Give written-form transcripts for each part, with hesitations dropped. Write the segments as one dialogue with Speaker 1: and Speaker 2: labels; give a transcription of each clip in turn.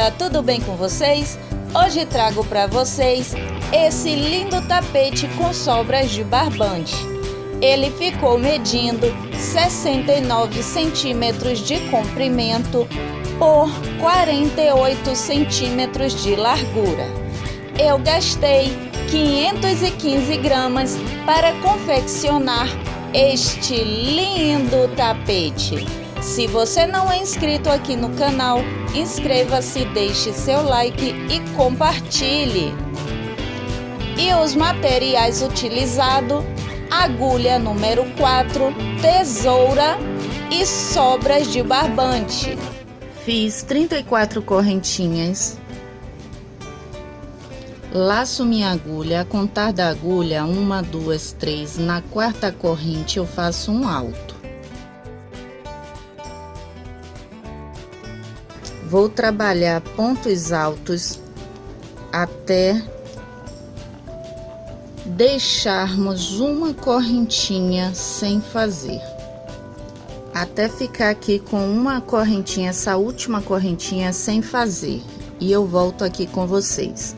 Speaker 1: galera, tudo bem com vocês? Hoje trago para vocês esse lindo tapete com sobras de barbante. Ele ficou medindo 69 centímetros de comprimento por 48 centímetros de largura. Eu gastei 515 gramas para confeccionar este lindo tapete. Se você não é inscrito aqui no canal, inscreva-se, deixe seu like e compartilhe. E os materiais utilizados: agulha número 4, tesoura e sobras de barbante. Fiz 34 correntinhas. Laço minha agulha, a contar da agulha, 1, 2, 3, na quarta corrente eu faço um alto. Vou trabalhar pontos altos até deixarmos uma correntinha sem fazer. Até ficar aqui com uma correntinha, essa última correntinha sem fazer. E eu volto aqui com vocês.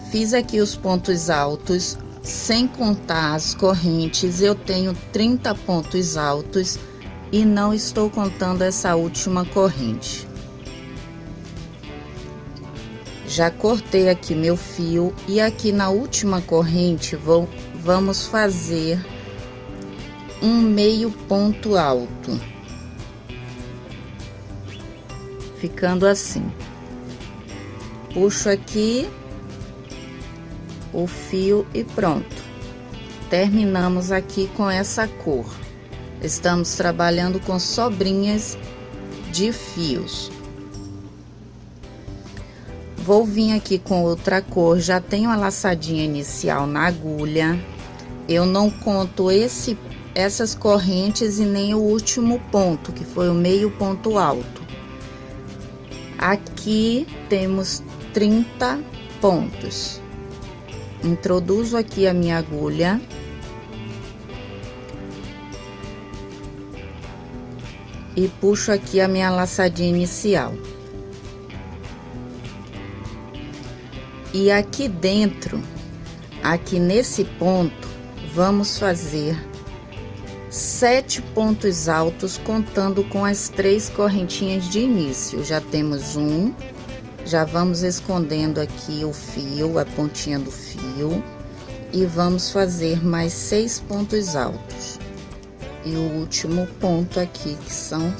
Speaker 1: Fiz aqui os pontos altos, sem contar as correntes, eu tenho 30 pontos altos e não estou contando essa última corrente. Já cortei aqui meu fio e aqui na última corrente vamos fazer um meio ponto alto, ficando assim. Puxo aqui o fio e pronto. Terminamos aqui com essa cor. Estamos trabalhando com sobrinhas de fios. Vou vir aqui com outra cor, já tenho a laçadinha inicial na agulha. Eu não conto essas correntes e nem o último ponto, que foi o meio ponto alto. Aqui temos 30 pontos. Introduzo aqui a minha agulha. E puxo aqui a minha laçadinha inicial. E aqui dentro, aqui nesse ponto, vamos fazer 7 pontos altos, contando com as 3 correntinhas de início. Já temos um, já vamos escondendo aqui o fio, a pontinha do fio, e vamos fazer mais 6 pontos altos. E o último ponto aqui, que são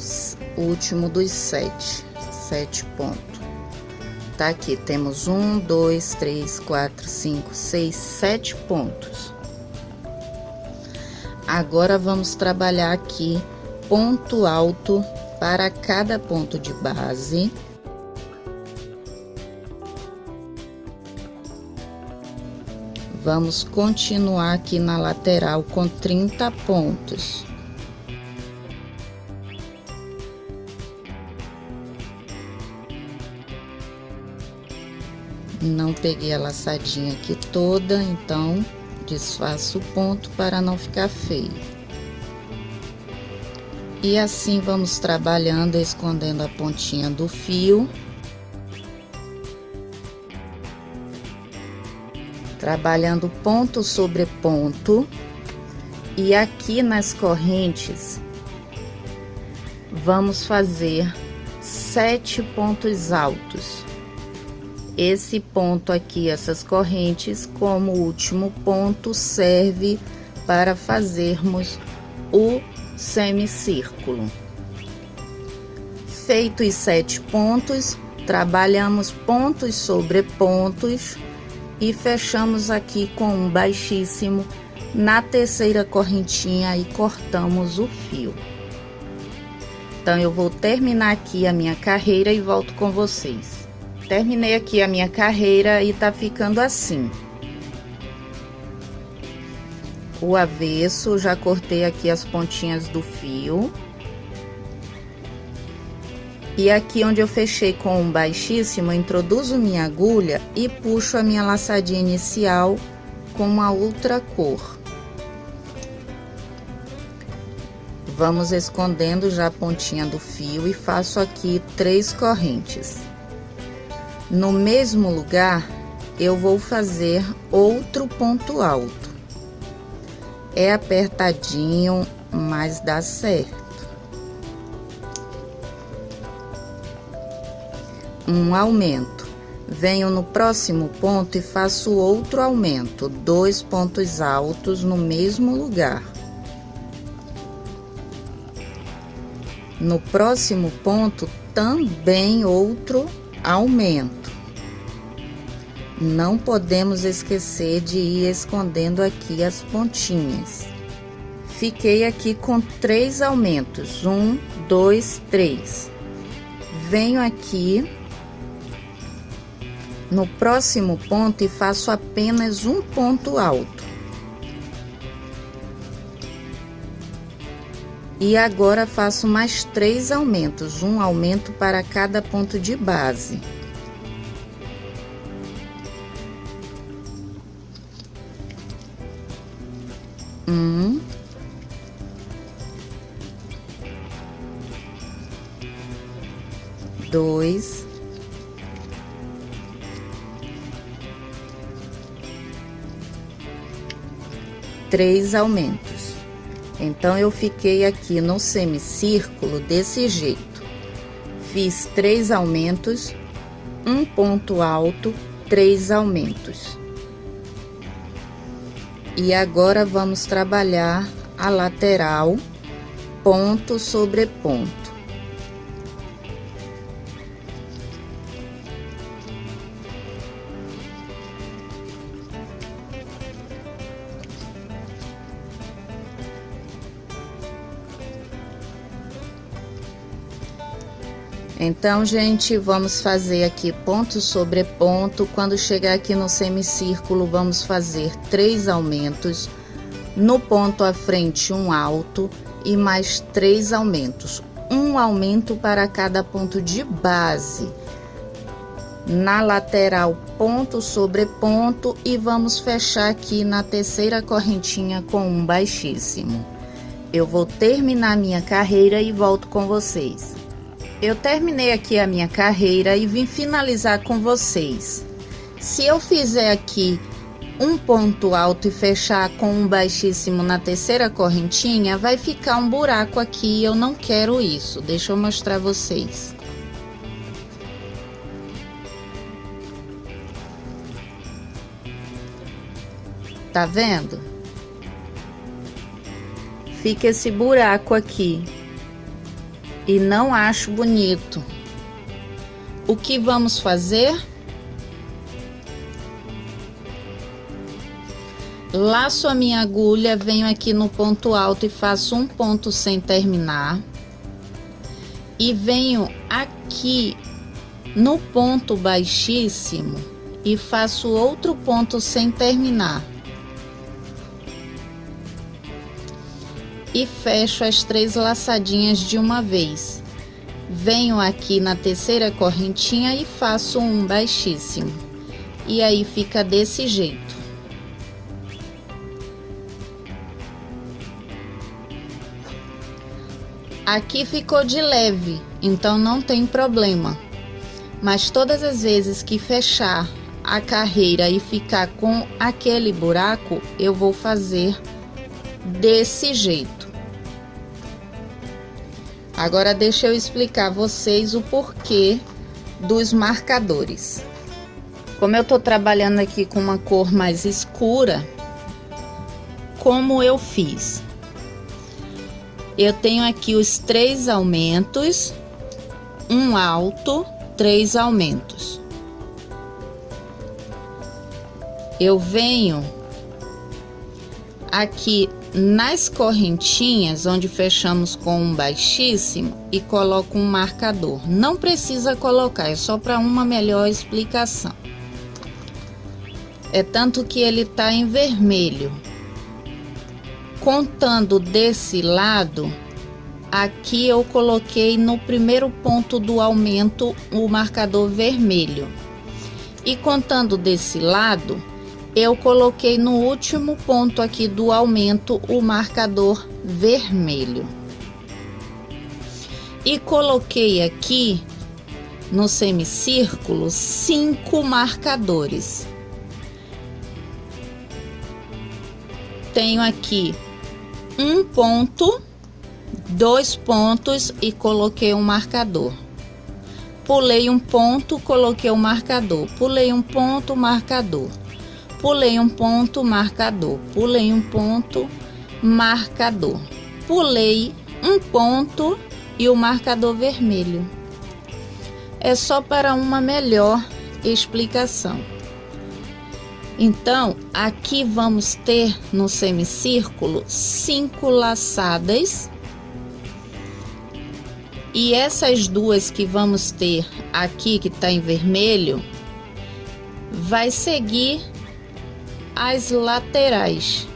Speaker 1: o último dos 7 pontos. Tá aqui, temos 1, 2, 3, 4, 5, 6, 7 pontos. Agora vamos trabalhar aqui ponto alto para cada ponto de base. Vamos continuar aqui na lateral com 30 pontos. Não peguei a laçadinha aqui toda, então desfaço o ponto para não ficar feio. E assim vamos trabalhando, escondendo a pontinha do fio. Trabalhando ponto sobre ponto. E aqui nas correntes, vamos fazer 7 pontos altos. Esse ponto aqui, essas correntes, como último ponto, serve para fazermos o semicírculo. Feitos os 7 pontos, trabalhamos pontos sobre pontos e fechamos aqui com um baixíssimo na terceira correntinha e cortamos o fio. Então, eu vou terminar aqui a minha carreira e volto com vocês. Terminei aqui a minha carreira e tá ficando assim. O avesso, já cortei aqui as pontinhas do fio. E aqui onde eu fechei com um baixíssimo, eu introduzo minha agulha e puxo a minha laçadinha inicial com uma outra cor. Vamos escondendo já a pontinha do fio e faço aqui 3 correntes. No mesmo lugar, eu vou fazer outro ponto alto. É apertadinho, mas dá certo. Um aumento. Venho no próximo ponto e faço outro aumento, 2 pontos altos no mesmo lugar. No próximo ponto, também outro aumento. Não podemos esquecer de ir escondendo aqui as pontinhas. Fiquei aqui com 3 aumentos, 1, 2, 3. Venho aqui no próximo ponto e faço apenas um ponto alto. E agora faço mais 3 aumentos, um aumento para cada ponto de base. Um. Dois. 3 aumentos. Então, eu fiquei aqui no semicírculo desse jeito. Fiz 3 aumentos, um ponto alto, 3 aumentos. E agora vamos trabalhar a lateral, ponto sobre ponto. Então, gente, vamos fazer aqui ponto sobre ponto. Quando chegar aqui no semicírculo, vamos fazer 3 aumentos. No ponto à frente, um alto e mais 3 aumentos. Um aumento para cada ponto de base. Na lateral, ponto sobre ponto, e vamos fechar aqui na terceira correntinha com um baixíssimo. Eu vou terminar minha carreira e volto com vocês. Eu terminei aqui a minha carreira e vim finalizar com vocês. Se eu fizer aqui um ponto alto e fechar com um baixíssimo na terceira correntinha, vai ficar um buraco aqui e eu não quero isso. Deixa eu mostrar vocês. Tá vendo? Fica esse buraco aqui. E não acho bonito. O que vamos fazer? Laço a minha agulha, venho aqui no ponto alto e faço um ponto sem terminar. E venho aqui no ponto baixíssimo e faço outro ponto sem terminar. E fecho as 3 laçadinhas de uma vez. Venho aqui na terceira correntinha e faço um baixíssimo. E aí fica desse jeito. Aqui ficou de leve, então não tem problema. Mas todas as vezes que fechar a carreira e ficar com aquele buraco, eu vou fazer desse jeito. Agora deixa eu explicar a vocês o porquê dos marcadores. Como eu tô trabalhando aqui com uma cor mais escura, como eu fiz? Eu tenho aqui os 3 aumentos, um alto, 3 aumentos. Eu venho aqui nas correntinhas, onde fechamos com um baixíssimo, e coloco um marcador. Não precisa colocar, é só para uma melhor explicação. É tanto que ele tá em vermelho. Contando desse lado, aqui eu coloquei no primeiro ponto do aumento o marcador vermelho. E contando desse lado, eu coloquei no último ponto aqui do aumento o marcador vermelho. E coloquei aqui no semicírculo 5 marcadores. Tenho aqui um ponto, 2 pontos e coloquei um marcador. Pulei um ponto, coloquei um marcador. Pulei um ponto, marcador. Pulei um ponto, marcador. Pulei um ponto, marcador. Pulei um ponto e o marcador vermelho. É só para uma melhor explicação. Então, aqui vamos ter no semicírculo 5 laçadas. E essas duas que vamos ter aqui, que está em vermelho, vai seguir as laterais.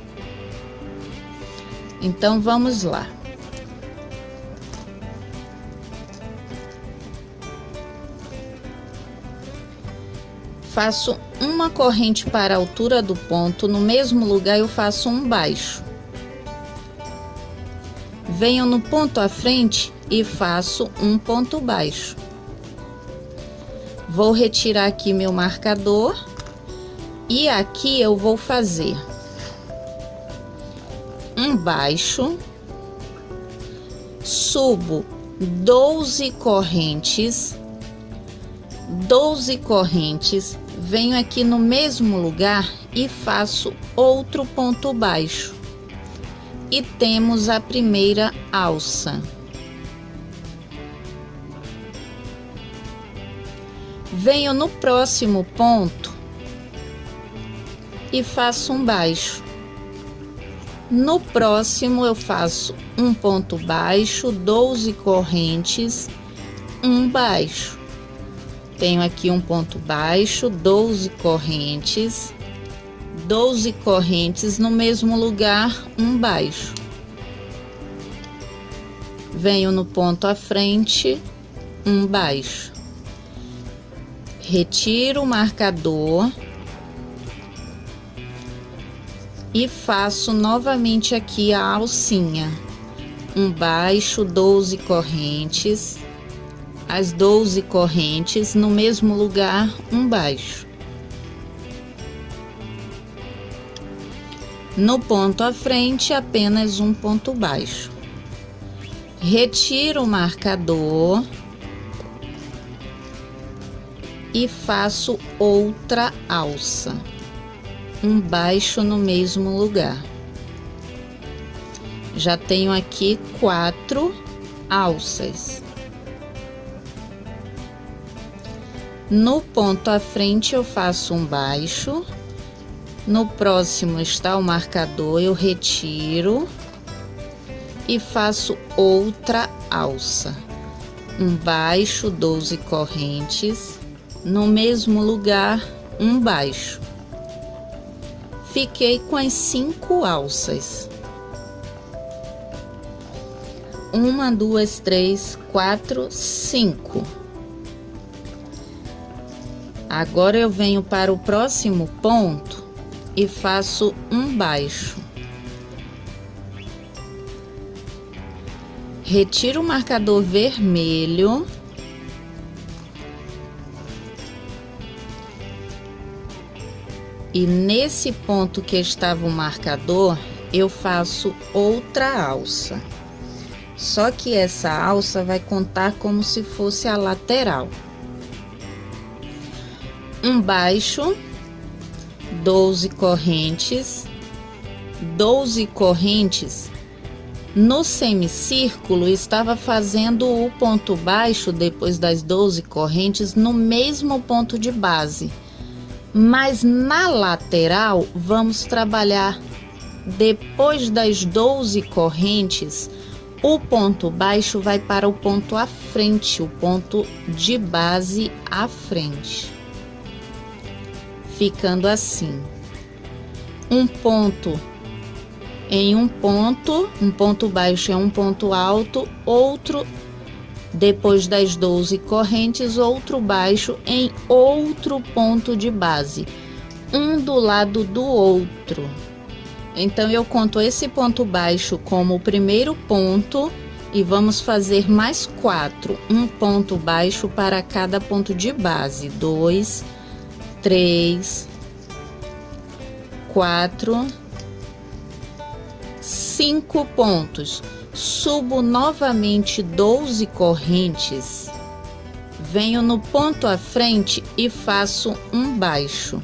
Speaker 1: Então, vamos lá. Faço uma corrente para a altura do ponto, no mesmo lugar eu faço um baixo. Venho no ponto à frente e faço um ponto baixo. Vou retirar aqui meu marcador e aqui eu vou fazer um baixo, subo 12 correntes, venho aqui no mesmo lugar e faço outro ponto baixo. E temos a primeira alça. Venho no próximo ponto e faço um baixo. No próximo eu faço um ponto baixo, 12 correntes, um baixo. Tenho aqui um ponto baixo, 12 correntes, 12 correntes no mesmo lugar, um baixo. Venho no ponto à frente, um baixo. Retiro o marcador e faço novamente aqui a alcinha. Um baixo, 12 correntes, as 12 correntes no mesmo lugar, um baixo. No ponto à frente, apenas um ponto baixo. Retiro o marcador e faço outra alça. Um baixo no mesmo lugar. Já tenho aqui 4 alças. No ponto à frente, eu faço um baixo. No próximo está o marcador, eu retiro e faço outra alça. Um baixo, 12 correntes, no mesmo lugar, um baixo. Fiquei com as 5 alças. 1, 2, 3, 4, 5. Agora eu venho para o próximo ponto e faço um baixo. Retiro o marcador vermelho e nesse ponto que estava o marcador, eu faço outra alça. Só que essa alça vai contar como se fosse a lateral. Um baixo, 12 correntes, 12 correntes. No semicírculo, estava fazendo o ponto baixo depois das 12 correntes no mesmo ponto de base. Mas na lateral, vamos trabalhar depois das 12 correntes, o ponto baixo vai para o ponto à frente, o ponto de base à frente. Ficando assim, um ponto em um ponto baixo é um ponto alto, outro depois das 12 correntes, outro baixo em outro ponto de base, um do lado do outro. Então eu conto esse ponto baixo como o primeiro ponto e vamos fazer mais 4, um ponto baixo para cada ponto de base. 2, 3, 4, 5 pontos. Subo novamente 12 correntes, venho no ponto à frente e faço um baixo,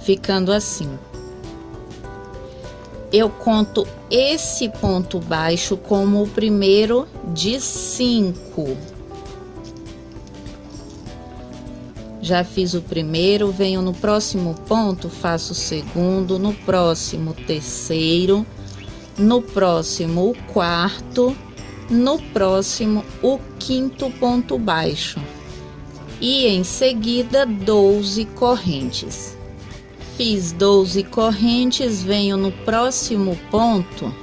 Speaker 1: ficando assim. Eu conto esse ponto baixo como o primeiro de 5. Já fiz o primeiro, venho no próximo ponto, faço o segundo, no próximo terceiro, no próximo o quarto, no próximo o quinto ponto baixo e em seguida 12 correntes. Fiz 12 correntes, venho no próximo ponto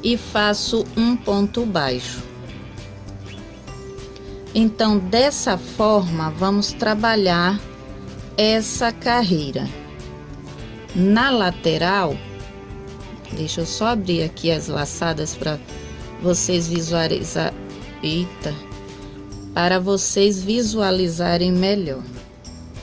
Speaker 1: e faço um ponto baixo. Então, dessa forma, vamos trabalhar essa carreira. Na lateral, deixa eu só abrir aqui as laçadas para vocês para vocês visualizarem melhor.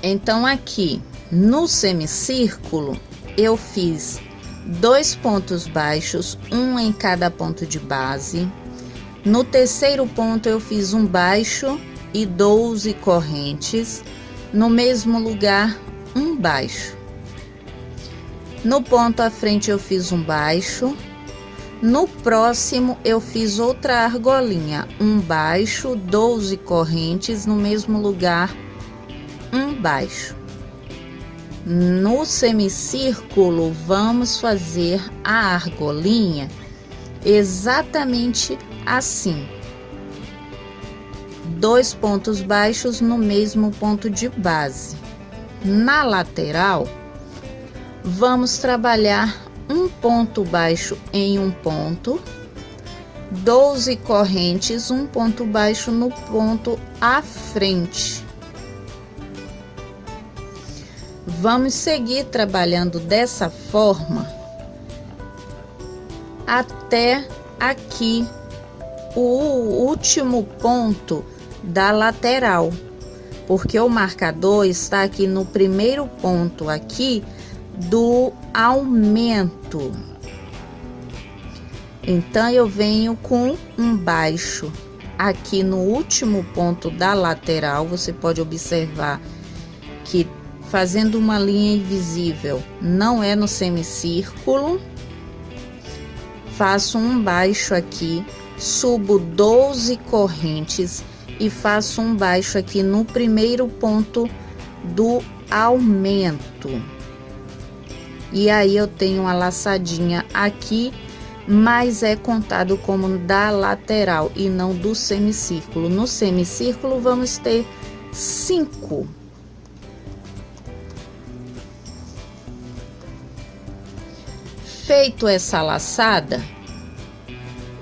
Speaker 1: Então, aqui no semicírculo, eu fiz 2 pontos baixos, um em cada ponto de base. No terceiro ponto, eu fiz um baixo e 12 correntes. No mesmo lugar, um baixo. No ponto à frente, eu fiz um baixo. No próximo, eu fiz outra argolinha, um baixo, 12 correntes. No mesmo lugar, um baixo. No semicírculo, vamos fazer a argolinha exatamente assim. 2 pontos baixos no mesmo ponto de base. Na lateral, vamos trabalhar um ponto baixo em um ponto, 12 correntes, um ponto baixo no ponto à frente. Vamos seguir trabalhando dessa forma até aqui o último ponto da lateral, porque o marcador está aqui no primeiro ponto aqui do aumento. Então, eu venho com um baixo aqui no último ponto da lateral. Você pode observar que fazendo uma linha invisível não é no semicírculo. Faço um baixo aqui, subo 12 correntes e faço um baixo aqui no primeiro ponto do aumento. E aí eu tenho uma laçadinha aqui, mas é contado como da lateral e não do semicírculo. No semicírculo vamos ter 5. Feito essa laçada,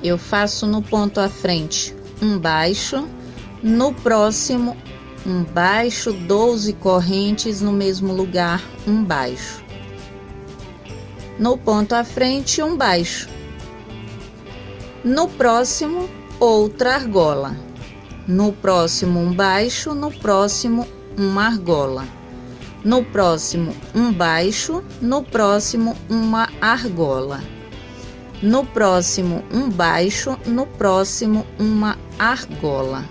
Speaker 1: eu faço no ponto à frente um baixo, no próximo um baixo, 12 correntes, no mesmo lugar um baixo. No ponto à frente um baixo. No próximo outra argola. No próximo um baixo, no próximo uma argola. No próximo um baixo, no próximo uma argola. No próximo um baixo, no próximo uma argola.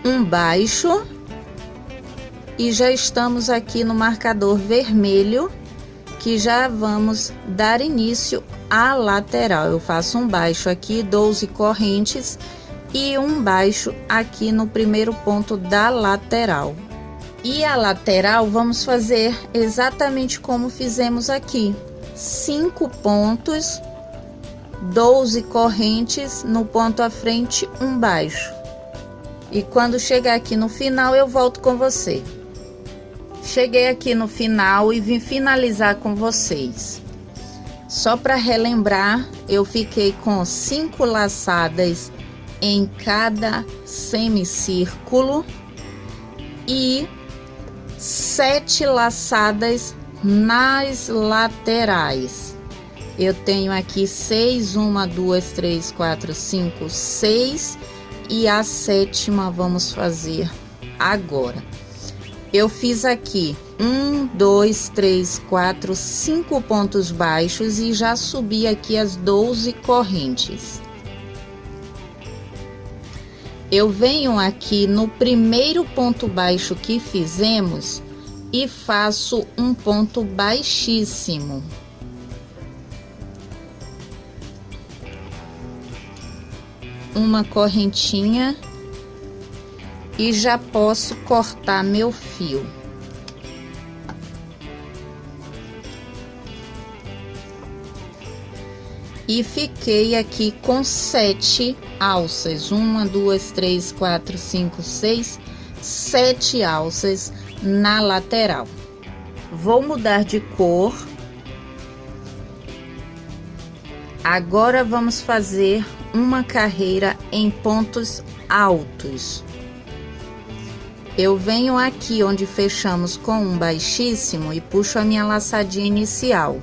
Speaker 1: Um baixo e já estamos aqui no marcador vermelho, que já vamos dar início à lateral. Eu faço um baixo aqui, 12 correntes e um baixo aqui no primeiro ponto da lateral. E a lateral vamos fazer exatamente como fizemos aqui. 5 pontos, 12 correntes, no ponto à frente um baixo. E quando chegar aqui no final, eu volto com você. Cheguei aqui no final e vim finalizar com vocês. Só para relembrar, eu fiquei com 5 laçadas em cada semicírculo e 7 laçadas nas laterais. Eu tenho aqui 6, 1, 2, 3, 4, 5, 6 e a 7ª vamos fazer agora. Eu fiz aqui 1, 2, 3, 4, 5 pontos baixos e já subi aqui as 12 correntes. Eu venho aqui no primeiro ponto baixo que fizemos e faço um ponto baixíssimo. Uma correntinha e já posso cortar meu fio. E fiquei aqui com 7 alças. 1, 2, 3, 4, 5, 6, 7 alças na lateral. Vou mudar de cor. Agora vamos fazer uma carreira em pontos altos. Eu venho aqui onde fechamos com um baixíssimo e puxo a minha laçadinha inicial.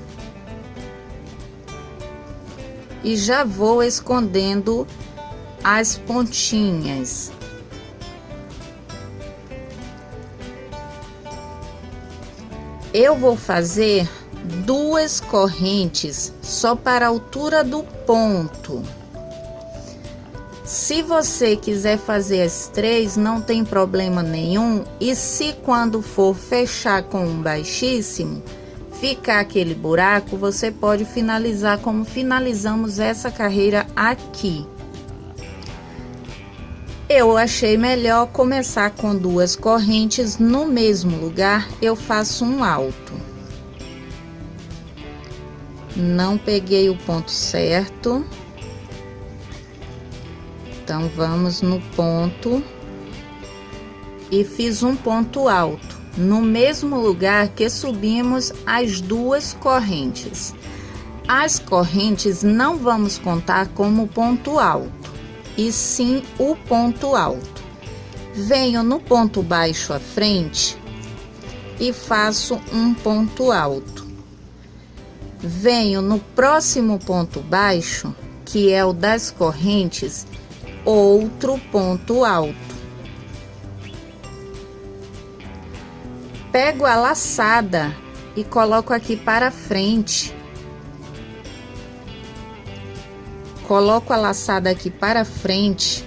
Speaker 1: E já vou escondendo as pontinhas. Eu vou fazer 2 correntes só para a altura do ponto. Se você quiser fazer as 3, não tem problema nenhum. E se quando for fechar com um baixíssimo, ficar aquele buraco, você pode finalizar como finalizamos essa carreira aqui. Eu achei melhor começar com 2 correntes no mesmo lugar. Eu faço um alto. Não peguei o ponto certo. Então, vamos no ponto e fiz um ponto alto, no mesmo lugar que subimos as 2 correntes. As correntes não vamos contar como ponto alto, e sim o ponto alto. Venho no ponto baixo à frente e faço um ponto alto. Venho no próximo ponto baixo, que é o das correntes, outro ponto alto. Pego a laçada e coloco aqui para frente. Coloco a laçada aqui para frente,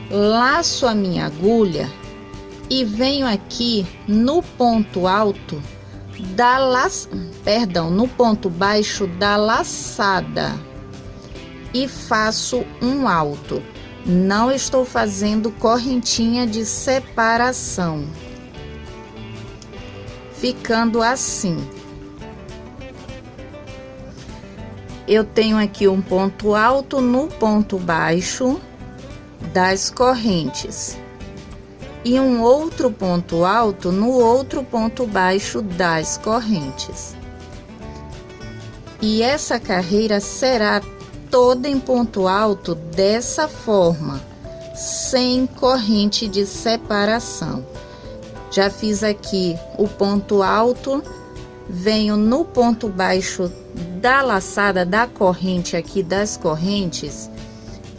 Speaker 1: laço a minha agulha e venho aqui no ponto alto da no ponto baixo da laçada e faço um alto. Não estou fazendo correntinha de separação, ficando assim. Eu tenho aqui um ponto alto no ponto baixo das correntes e um outro ponto alto no outro ponto baixo das correntes. E essa carreira será toda em ponto alto dessa forma, sem corrente de separação. Já fiz aqui o ponto alto, venho no ponto baixo da laçada da corrente aqui das correntes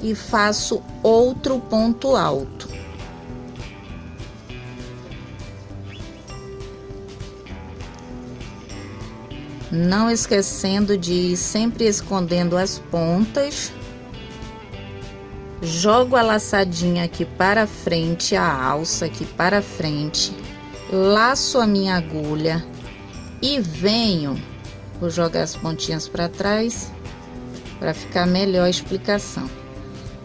Speaker 1: e faço outro ponto alto. Não esquecendo de ir sempre escondendo as pontas. Jogo a laçadinha aqui para frente, a alça aqui para frente, laço a minha agulha e venho, vou jogar as pontinhas para trás para ficar melhor a explicação.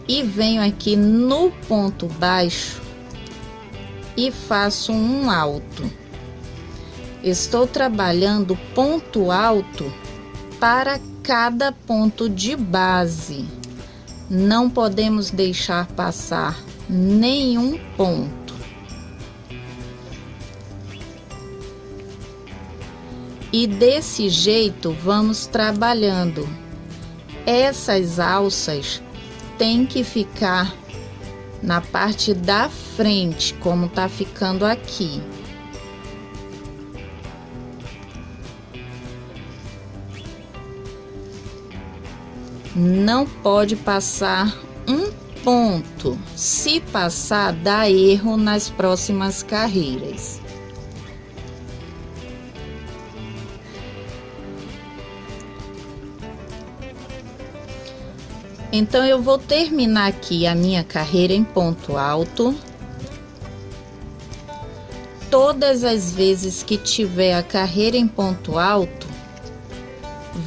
Speaker 1: E venho aqui no ponto baixo e faço um alto. Estou trabalhando ponto alto para cada ponto de base. Não podemos deixar passar nenhum ponto. E desse jeito vamos trabalhando. Essas alças têm que ficar na parte da frente, como tá ficando aqui. não pode passar um ponto. Se passar, dá erro nas próximas carreiras. Então, eu vou terminar aqui a minha carreira em ponto alto. Todas as vezes que tiver a carreira em ponto alto,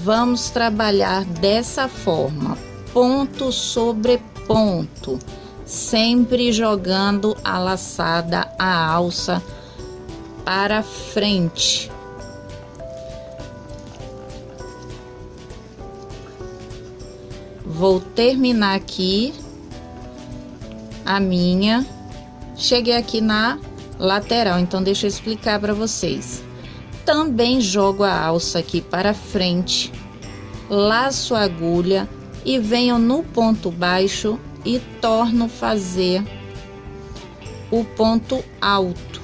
Speaker 1: vamos trabalhar dessa forma, ponto sobre ponto, sempre jogando a laçada, a alça para frente. Vou terminar aqui a minha, cheguei aqui na lateral, então deixa eu explicar para vocês. Também jogo a alça aqui para frente, laço a agulha e venho no ponto baixo e torno fazer o ponto alto.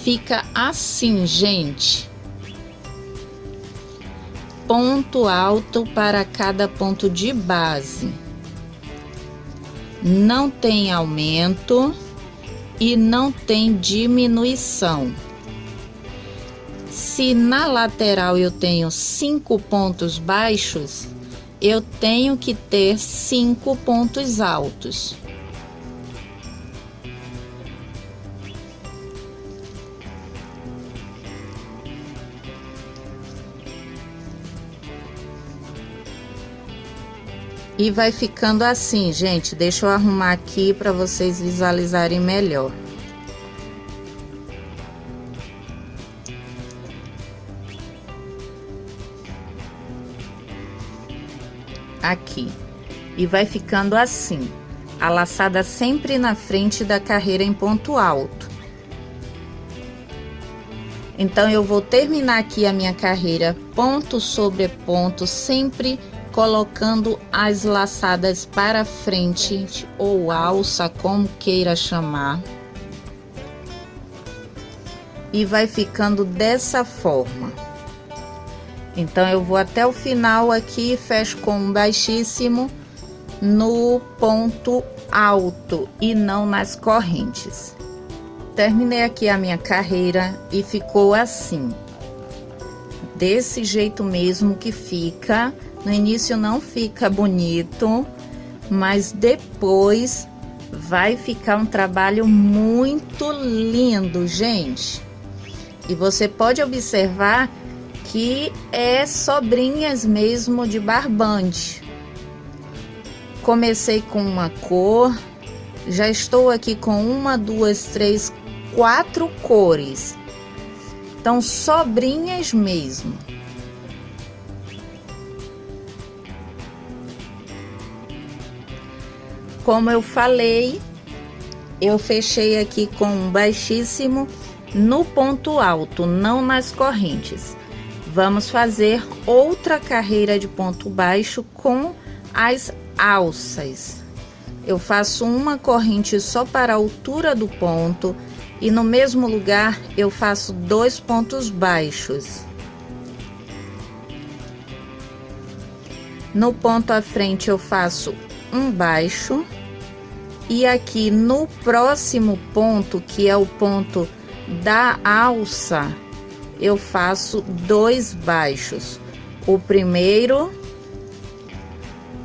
Speaker 1: Fica assim, gente. Ponto alto para cada ponto de base. Não tem aumento e não tem diminuição. Se na lateral eu tenho 5 pontos baixos, eu tenho que ter 5 pontos altos. E vai ficando assim, gente. Deixa eu arrumar aqui para vocês visualizarem melhor. Aqui. E vai ficando assim. A laçada sempre na frente da carreira em ponto alto. Então, eu vou terminar aqui a minha carreira ponto sobre ponto, sempre colocando as laçadas para frente ou alça, como queira chamar. E vai ficando dessa forma. Então, eu vou até o final aqui e fecho com um baixíssimo no ponto alto e não nas correntes. Terminei aqui a minha carreira e ficou assim. Desse jeito mesmo que fica. No início não fica bonito, mas depois vai ficar um trabalho muito lindo, gente. E você pode observar que é sobrinhas mesmo de barbante. Comecei com uma cor, já estou aqui com 1, 2, 3, 4 cores. Então, sobrinhas mesmo. Como eu falei, eu fechei aqui com um baixíssimo no ponto alto, não nas correntes. Vamos fazer outra carreira de ponto baixo com as alças. Eu faço uma corrente só para a altura do ponto e no mesmo lugar eu faço 2 pontos baixos. No ponto à frente eu faço um baixo. E aqui no próximo ponto, que é o ponto da alça, eu faço 2 baixos. O primeiro,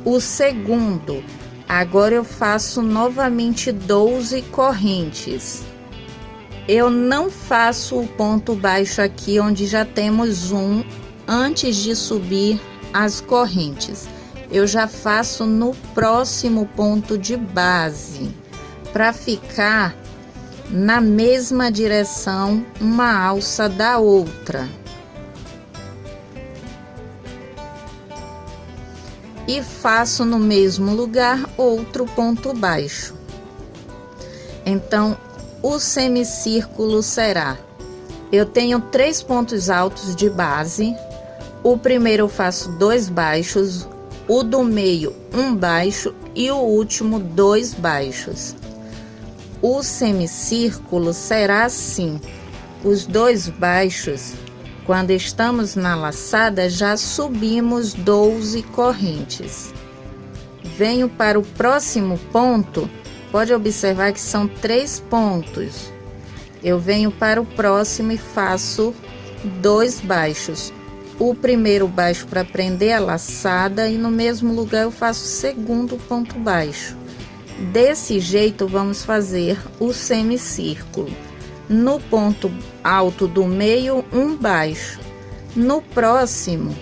Speaker 1: o segundo. Agora eu faço novamente 12 correntes. Eu não faço o ponto baixo aqui onde já temos um antes de subir as correntes. Eu já faço no próximo ponto de base, para ficar na mesma direção uma alça da outra. E faço no mesmo lugar outro ponto baixo. Então, o semicírculo será: eu tenho 3 pontos altos de base, o primeiro eu faço 2 baixos, o do meio um baixo e o último 2 baixos. O semicírculo será assim: os 2 baixos Quando estamos na laçada, já subimos 12 correntes. Venho para o próximo ponto, pode observar que são 3 pontos. Eu venho para o próximo e faço 2 baixos. O primeiro baixo para prender a laçada e no mesmo lugar eu faço o segundo ponto baixo. Desse jeito, vamos fazer o semicírculo. No ponto alto do meio, um baixo. No próximo,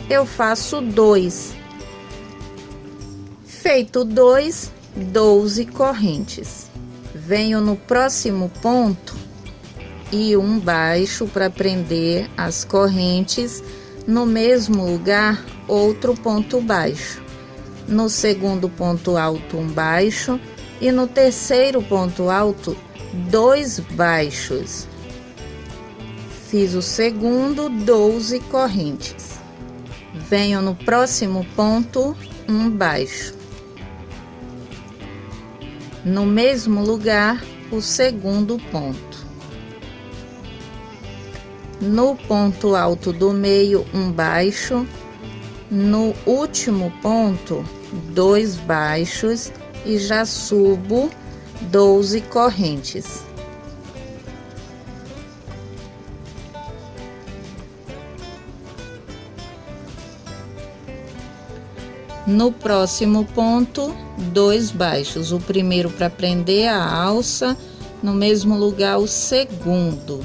Speaker 1: eu faço 2. Feito 2, 12 correntes. Venho no próximo ponto e um baixo para prender as correntes. No mesmo lugar, outro ponto baixo. No segundo ponto alto, um baixo. E no terceiro ponto alto, 2 baixos. Fiz o segundo, 12 correntes. Venho no próximo ponto, um baixo. No mesmo lugar, o segundo ponto. No ponto alto do meio, um baixo. No último ponto, 2 baixos e já subo 12 correntes. No próximo ponto, 2 baixos. O primeiro para prender a alça, no mesmo lugar o segundo.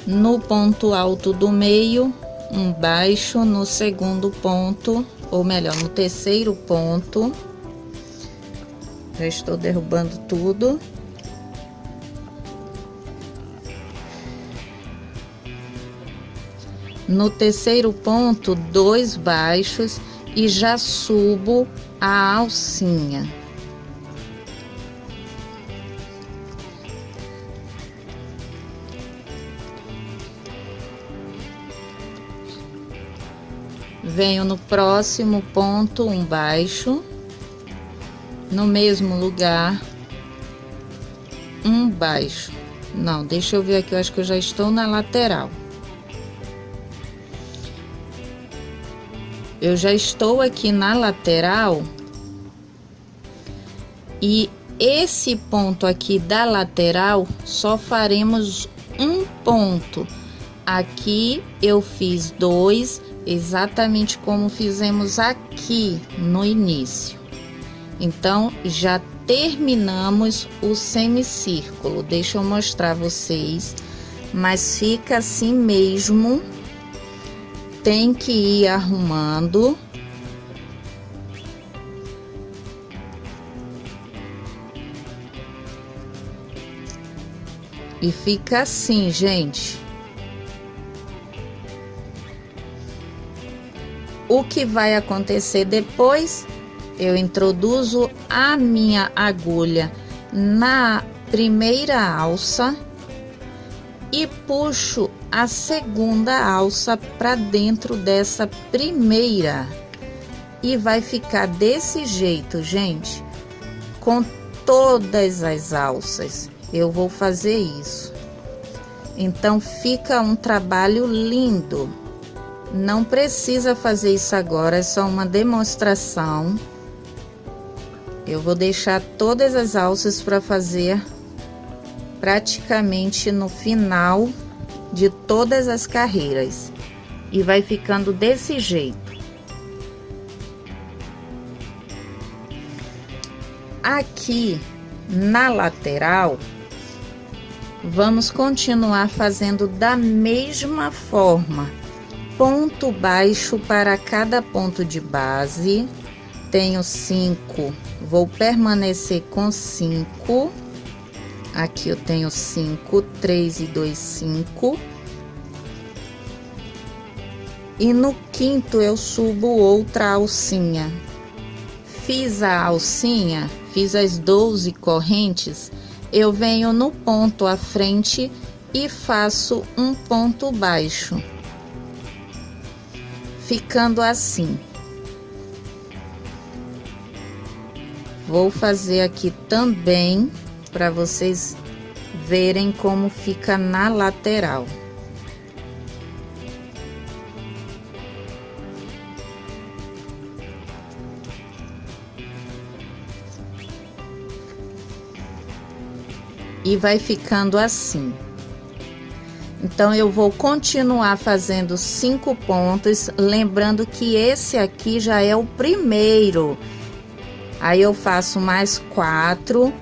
Speaker 1: No ponto alto do meio, um baixo. No segundo ponto, ou melhor, no terceiro ponto. Já estou derrubando tudo. No terceiro ponto, 2 baixos e já subo a alcinha. Venho no próximo ponto, um baixo. No mesmo lugar, um baixo. Não, deixa eu ver aqui, eu acho que eu já estou na lateral. Eu já estou aqui na lateral e esse ponto aqui da lateral só faremos um ponto. Aqui eu fiz 2, exatamente como fizemos aqui no início. Então, já terminamos o semicírculo. Deixa eu mostrar a vocês, mas fica assim mesmo. Tem que ir arrumando. E fica assim, gente. O que vai acontecer depois? Eu introduzo a minha agulha na primeira alça e puxo a segunda alça para dentro dessa primeira. E vai ficar desse jeito, gente. Com todas as alças, eu vou fazer isso. Então, fica um trabalho lindo. Não precisa fazer isso agora, é só uma demonstração. Eu vou deixar todas as alças para fazer praticamente no final de todas as carreiras. E vai ficando desse jeito. Aqui na lateral, vamos continuar fazendo da mesma forma. Ponto baixo para cada ponto de base. Tenho 5, vou permanecer com 5. Aqui eu tenho 5, 3 e 2, 5. E no quinto eu subo outra alcinha. Fiz a alcinha, fiz as 12 correntes, eu venho no ponto à frente e faço um ponto baixo. Ficando assim. Vou fazer aqui também para vocês verem como fica na lateral. E vai ficando assim. Então, eu vou continuar fazendo 5 pontos, lembrando que esse aqui já é o primeiro. Aí, eu faço mais 4,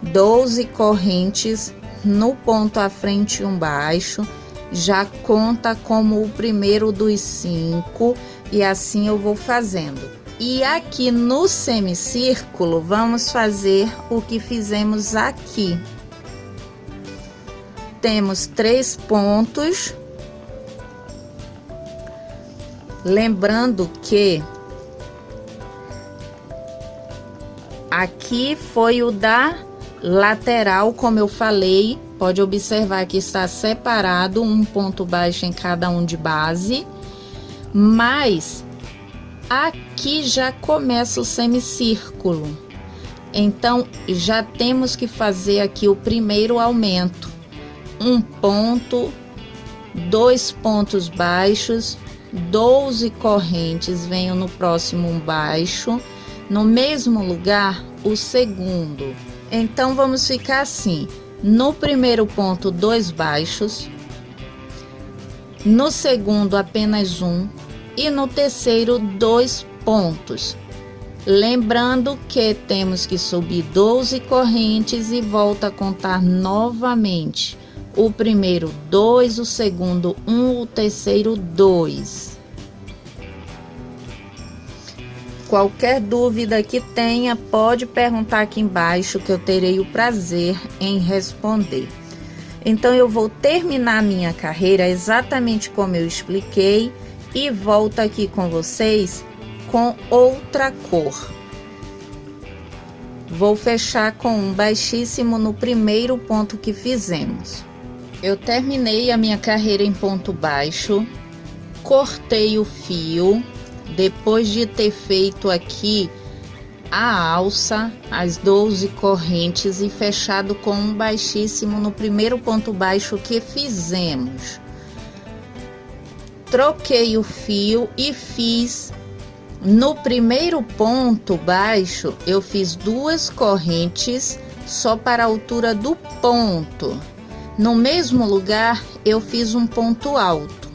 Speaker 1: 12 correntes no ponto à frente e um baixo, já conta como o primeiro dos 5, e assim eu vou fazendo. E aqui no semicírculo, vamos fazer o que fizemos aqui. Temos 3 pontos, lembrando que aqui foi o da lateral, como eu falei, pode observar que está separado um ponto baixo em cada um de base, mas aqui já começa o semicírculo, então já temos que fazer aqui o primeiro aumento. Um ponto, 2 pontos baixos, 12 correntes, venho no próximo um baixo, no mesmo lugar o segundo. Então vamos ficar assim: no primeiro ponto 2 baixos, no segundo apenas um e no terceiro 2 pontos. Lembrando que temos que subir 12 correntes e volta a contar novamente. O primeiro 2, o segundo 1, o terceiro 2. Qualquer dúvida que tenha, pode perguntar aqui embaixo que eu terei o prazer em responder. Então, eu vou terminar minha carreira exatamente como eu expliquei e volto aqui com vocês com outra cor. Vou fechar com um baixíssimo no primeiro ponto que fizemos. Eu terminei a minha carreira em ponto baixo, cortei o fio, depois de ter feito aqui a alça, as 12 correntes e fechado com um baixíssimo no primeiro ponto baixo que fizemos. Troquei o fio e fiz no primeiro ponto baixo, eu fiz 2 correntes só para a altura do ponto. No mesmo lugar, eu fiz um ponto alto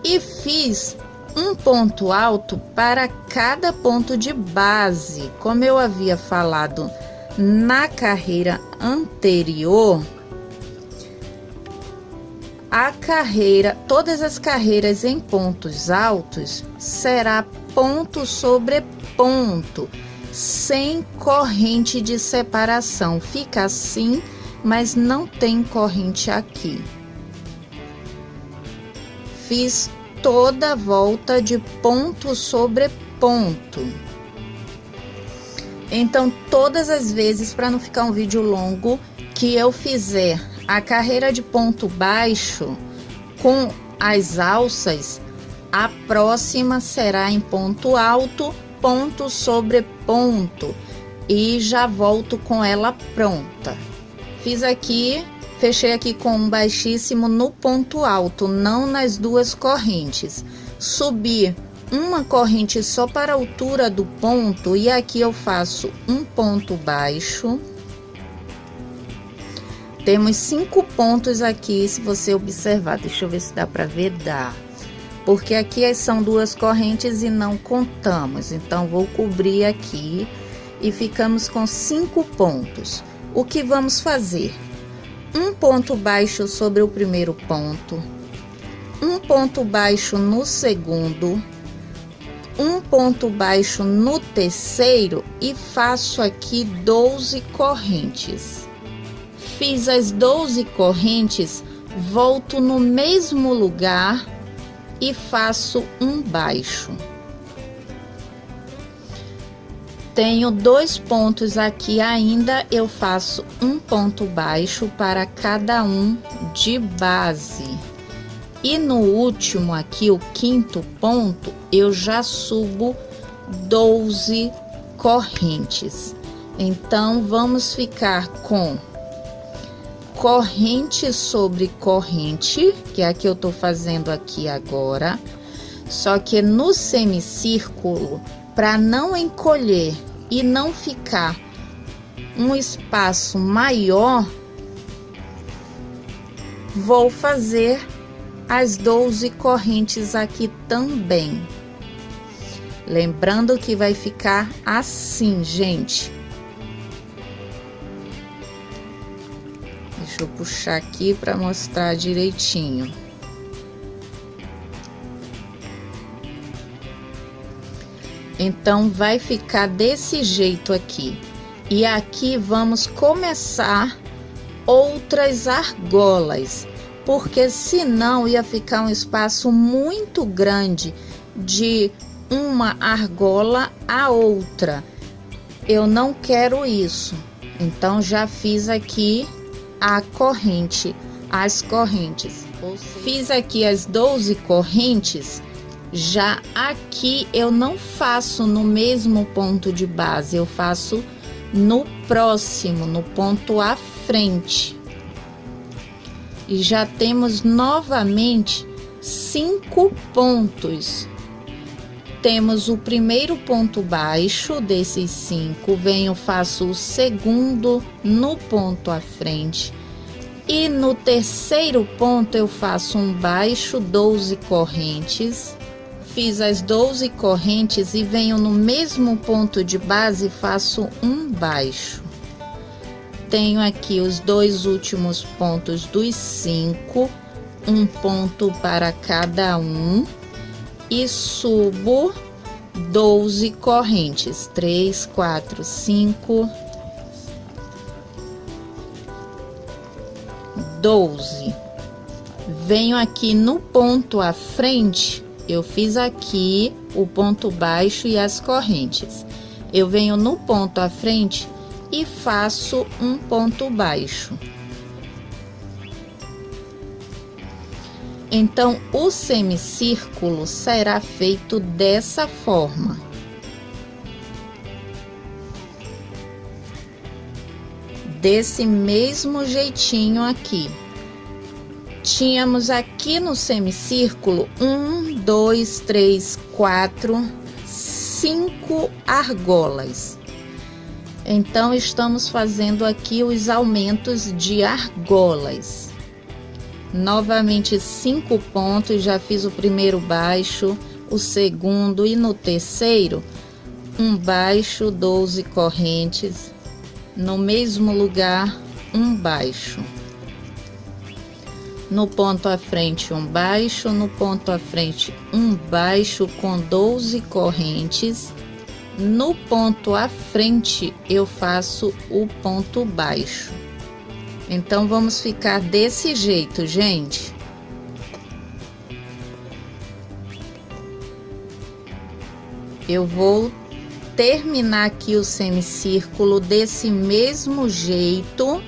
Speaker 1: e fiz um ponto alto para cada ponto de base. Como eu havia falado na carreira anterior, todas as carreiras em pontos altos será ponto sobre ponto, sem corrente de separação. Fica assim, mas não tem corrente aqui. Fiz toda a volta de ponto sobre ponto. Então, todas as vezes, para não ficar um vídeo longo, que eu fizer a carreira de ponto baixo com as alças, a próxima será em ponto alto, ponto sobre ponto, e já volto com ela pronta. Fiz aqui, fechei aqui com um baixíssimo no ponto alto, não nas 2 correntes. Subi uma corrente só para a altura do ponto e aqui eu faço um ponto baixo. Temos 5 pontos aqui, se você observar. Deixa eu ver se dá para ver, dá. Porque aqui são 2 correntes e não contamos. Então, vou cobrir aqui e ficamos com 5 pontos. O que vamos fazer? Um ponto baixo sobre o primeiro ponto, um ponto baixo no segundo, um ponto baixo no terceiro e faço aqui 12 correntes. Fiz as 12 correntes, volto no mesmo lugar e faço um baixo. Tenho 2 pontos aqui ainda, eu faço um ponto baixo para cada um de base. E no último aqui, o 5º ponto, eu já subo 12 correntes. Então, vamos ficar com corrente sobre corrente, que é a que eu tô fazendo aqui agora. Só que no semicírculo, para não encolher e não ficar um espaço maior, vou fazer as 12 correntes aqui também. Lembrando que vai ficar assim, gente. Deixa eu puxar aqui para mostrar direitinho. Então, vai ficar desse jeito aqui. E aqui vamos começar outras argolas, porque senão ia ficar um espaço muito grande de uma argola a outra. Eu não quero isso. Então, já fiz aqui a corrente, as correntes. Fiz aqui as 12 correntes. Já aqui eu não faço no mesmo ponto de base, eu faço no próximo, no ponto à frente. E já temos novamente 5 pontos. Temos o primeiro ponto baixo desses 5, venho, faço o segundo no ponto à frente. E no terceiro ponto eu faço um baixo, 12 correntes. Fiz as 12 correntes e venho no mesmo ponto de base e faço um baixo. Tenho aqui os 2 últimos pontos dos 5, um ponto para cada um. E subo 12 correntes, 3, 4, 5, 12. Venho aqui no ponto à frente, eu fiz aqui o ponto baixo e as correntes. Eu venho no ponto à frente e faço um ponto baixo. Então, o semicírculo será feito dessa forma. Desse mesmo jeitinho aqui. Tínhamos aqui no semicírculo 1, 2, 3, 4, 5 argolas. Então, estamos fazendo aqui os aumentos de argolas. Novamente 5 pontos, já fiz o primeiro baixo, o segundo e no terceiro um baixo, 12 correntes, no mesmo lugar um baixo. No ponto à frente um baixo, no ponto à frente um baixo com 12 correntes. No ponto à frente eu faço o ponto baixo. Então, vamos ficar desse jeito, gente. Eu vou terminar aqui o semicírculo desse mesmo jeito.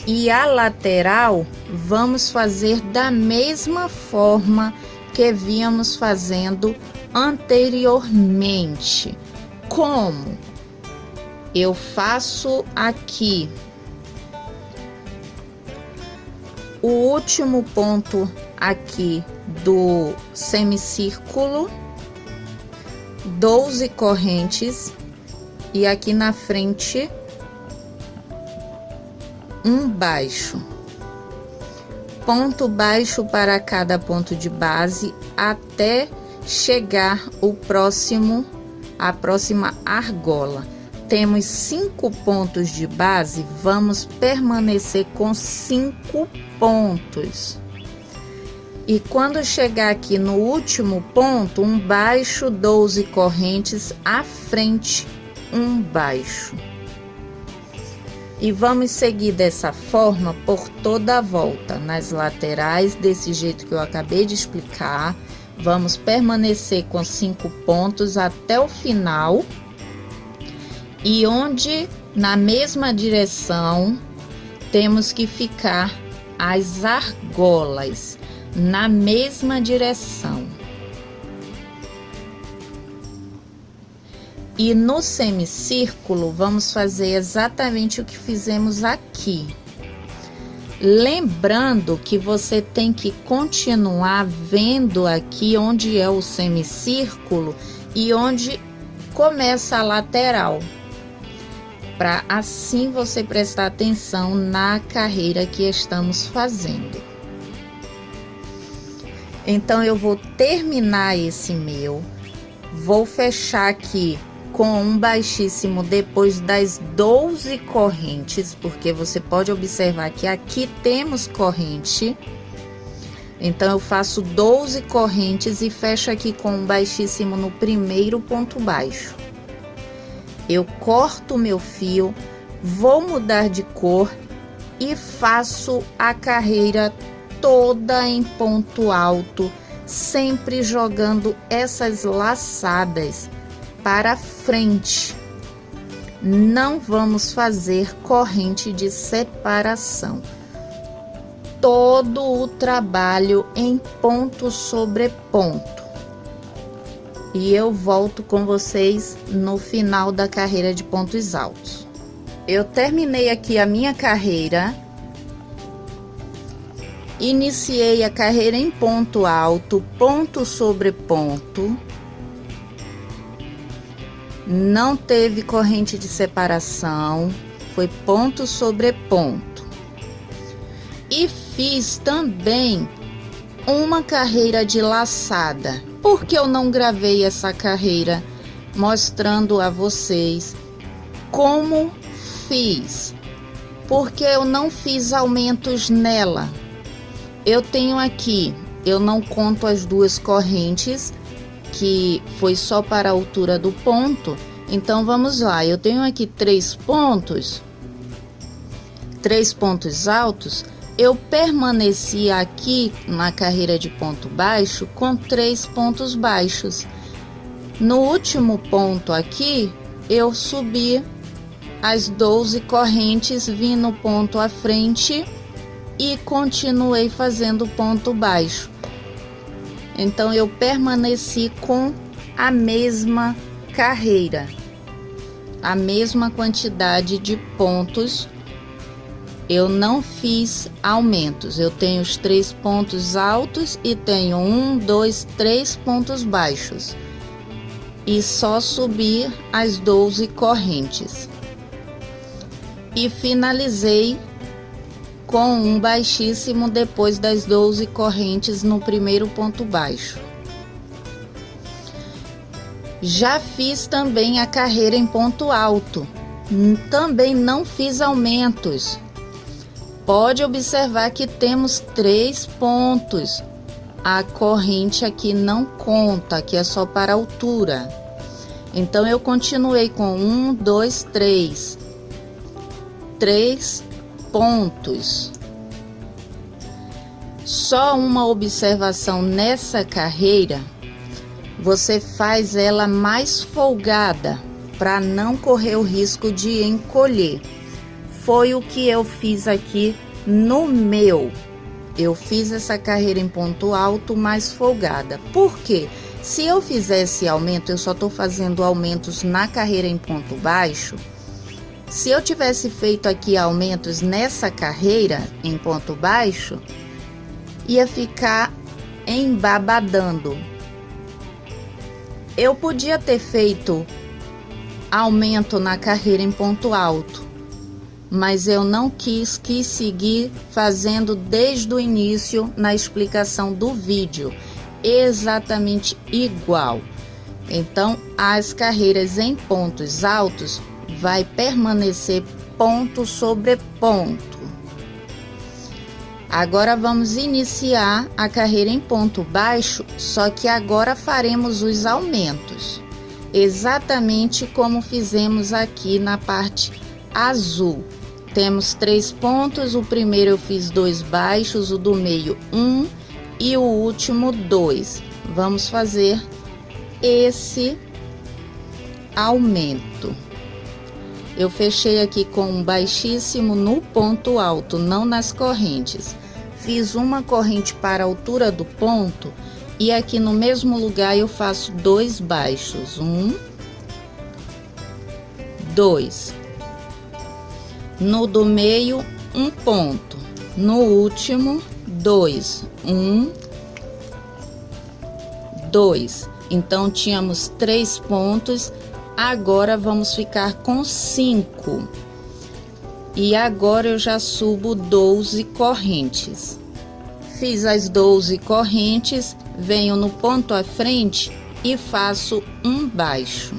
Speaker 1: E a lateral, vamos fazer da mesma forma que víamos fazendo anteriormente. Como? Eu faço aqui o último ponto aqui do semicírculo, 12 correntes, e aqui na frente um baixo. Ponto baixo para cada ponto de base até chegar a próxima argola. Temos 5 pontos de base, vamos permanecer com 5 pontos. E quando chegar aqui no último ponto, um baixo, 12 correntes, à frente, um baixo. E vamos seguir dessa forma por toda a volta, nas laterais, desse jeito que eu acabei de explicar. Vamos permanecer com 5 pontos até o final. E onde, na mesma direção, temos que ficar as argolas, na mesma direção. E no semicírculo, vamos fazer exatamente o que fizemos aqui. Lembrando que você tem que continuar vendo aqui onde é o semicírculo e onde começa a lateral, para assim você prestar atenção na carreira que estamos fazendo. Então eu vou terminar esse meu, vou fechar aqui com um baixíssimo depois das 12 correntes, porque você pode observar que aqui temos corrente. Então eu faço 12 correntes e fecho aqui com um baixíssimo no primeiro ponto baixo. Eu corto o meu fio, vou mudar de cor e faço a carreira toda em ponto alto, sempre jogando essas laçadas para frente. Não vamos fazer corrente de separação. Todo o trabalho em ponto sobre ponto. E eu volto com vocês no final da carreira de pontos altos. Eu terminei aqui a minha carreira. Iniciei a carreira em ponto alto, ponto sobre ponto. Não teve corrente de separação, foi ponto sobre ponto. E fiz também uma carreira de laçada. Por que eu não gravei essa carreira mostrando a vocês como fiz? Porque eu não fiz aumentos nela. Eu tenho aqui, eu não conto as duas correntes, que foi só para a altura do ponto. Então vamos lá, eu tenho aqui 3 pontos altos. Eu permaneci aqui na carreira de ponto baixo com 3 pontos baixos. No último ponto aqui, eu subi as 12 correntes, vim no ponto à frente e continuei fazendo ponto baixo. Então eu permaneci com a mesma carreira, a mesma quantidade de pontos. Eu não fiz aumentos. Eu tenho os 3 pontos altos e tenho 1, 2, 3 pontos baixos. E só subi as 12 correntes. E finalizei com um baixíssimo depois das 12 correntes no primeiro ponto baixo. Já fiz também a carreira em ponto alto. Também não fiz aumentos. Pode observar que temos 3 pontos. A corrente aqui não conta, aqui é só para altura. Então eu continuei com 1, 2, 3. 3 pontos. Só uma observação nessa carreira, você faz ela mais folgada para não correr o risco de encolher. Foi o que eu fiz aqui no meu. Eu fiz essa carreira em ponto alto mais folgada. Por quê? Se eu fizesse aumento, eu só estou fazendo aumentos na carreira em ponto baixo. Se eu tivesse feito aqui aumentos nessa carreira em ponto baixo, ia ficar embabadando. Eu podia ter feito aumento na carreira em ponto alto, mas eu não quis seguir fazendo desde o início na explicação do vídeo, exatamente igual. Então, as carreiras em pontos altos vai permanecer ponto sobre ponto. Agora vamos iniciar a carreira em ponto baixo, só que agora faremos os aumentos, exatamente como fizemos aqui na parte azul. Temos 3 pontos, o primeiro eu fiz 2 baixos, o do meio 1 e o último 2. Vamos fazer esse aumento. Eu fechei aqui com um baixíssimo no ponto alto, não nas correntes. Fiz uma corrente para a altura do ponto e aqui no mesmo lugar eu faço 2 baixos. 1, 2. No do meio, um ponto. no último 2, 1, 2. Então tínhamos 3 pontos, agora vamos ficar com 5. E agora eu já subo 12 correntes. Fiz as 12 correntes, venho no ponto à frente e faço um baixo.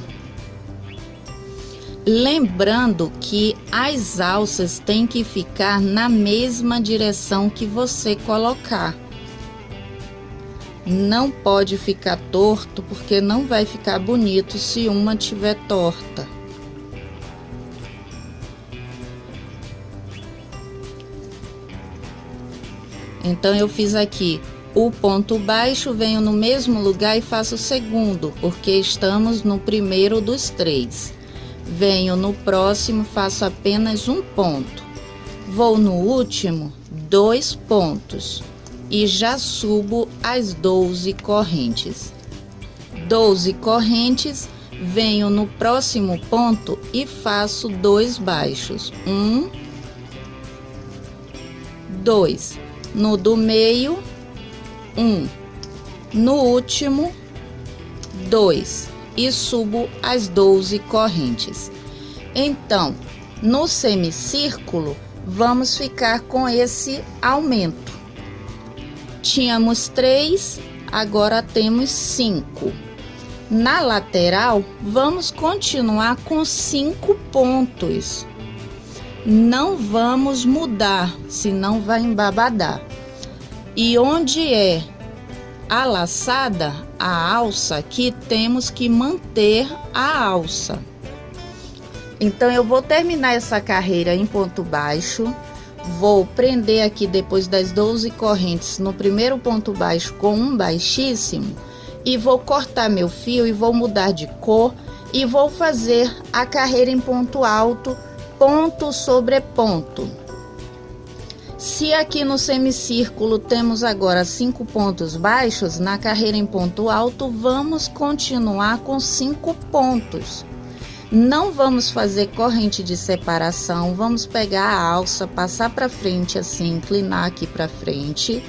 Speaker 1: Lembrando que as alças têm que ficar na mesma direção que você colocar. Não pode ficar torto, porque não vai ficar bonito se uma tiver torta. Então eu fiz aqui o ponto baixo, venho no mesmo lugar e faço o segundo, porque estamos no primeiro dos 3. Venho no próximo, faço apenas um ponto. Vou no último, 2 pontos. E já subo as 12 correntes. 12 correntes, venho no próximo ponto e faço 2 baixos. 1, 2. No do meio, 1. No último, 2. E subo as 12 correntes. Então, no semicírculo, vamos ficar com esse aumento. Tínhamos 3, agora temos 5. Na lateral, vamos continuar com 5 pontos. Não vamos mudar, senão vai embabadar. E onde é a laçada, a alça, aqui temos que manter a alça. Então, eu vou terminar essa carreira em ponto baixo. Vou prender aqui depois das 12 correntes no primeiro ponto baixo com um baixíssimo. E vou cortar meu fio e vou mudar de cor. E vou fazer a carreira em ponto alto, ponto sobre ponto. Se aqui no semicírculo temos agora 5 pontos baixos, na carreira em ponto alto, vamos continuar com 5 pontos. Não vamos fazer corrente de separação, vamos pegar a alça, passar para frente assim, inclinar aqui para frente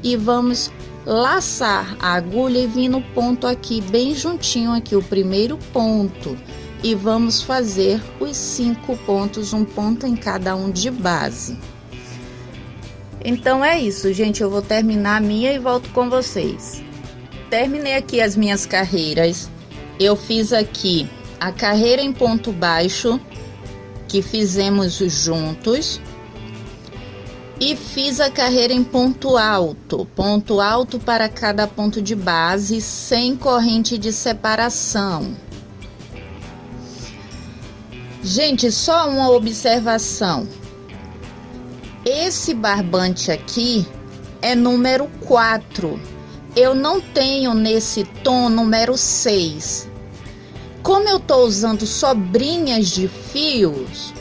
Speaker 1: e vamos laçar a agulha e vir no ponto aqui, bem juntinho aqui, o primeiro ponto. E vamos fazer os 5 pontos, um ponto em cada um de base. Então é isso, gente, eu vou terminar a minha e volto com vocês. Terminei aqui as minhas carreiras, eu fiz aqui a carreira em ponto baixo, que fizemos juntos, e fiz a carreira em ponto alto para cada ponto de base, sem corrente de separação. Gente, só uma observação. Esse barbante aqui é número 4. Eu não tenho nesse tom número 6. Como eu tô usando sobrinhas de fios,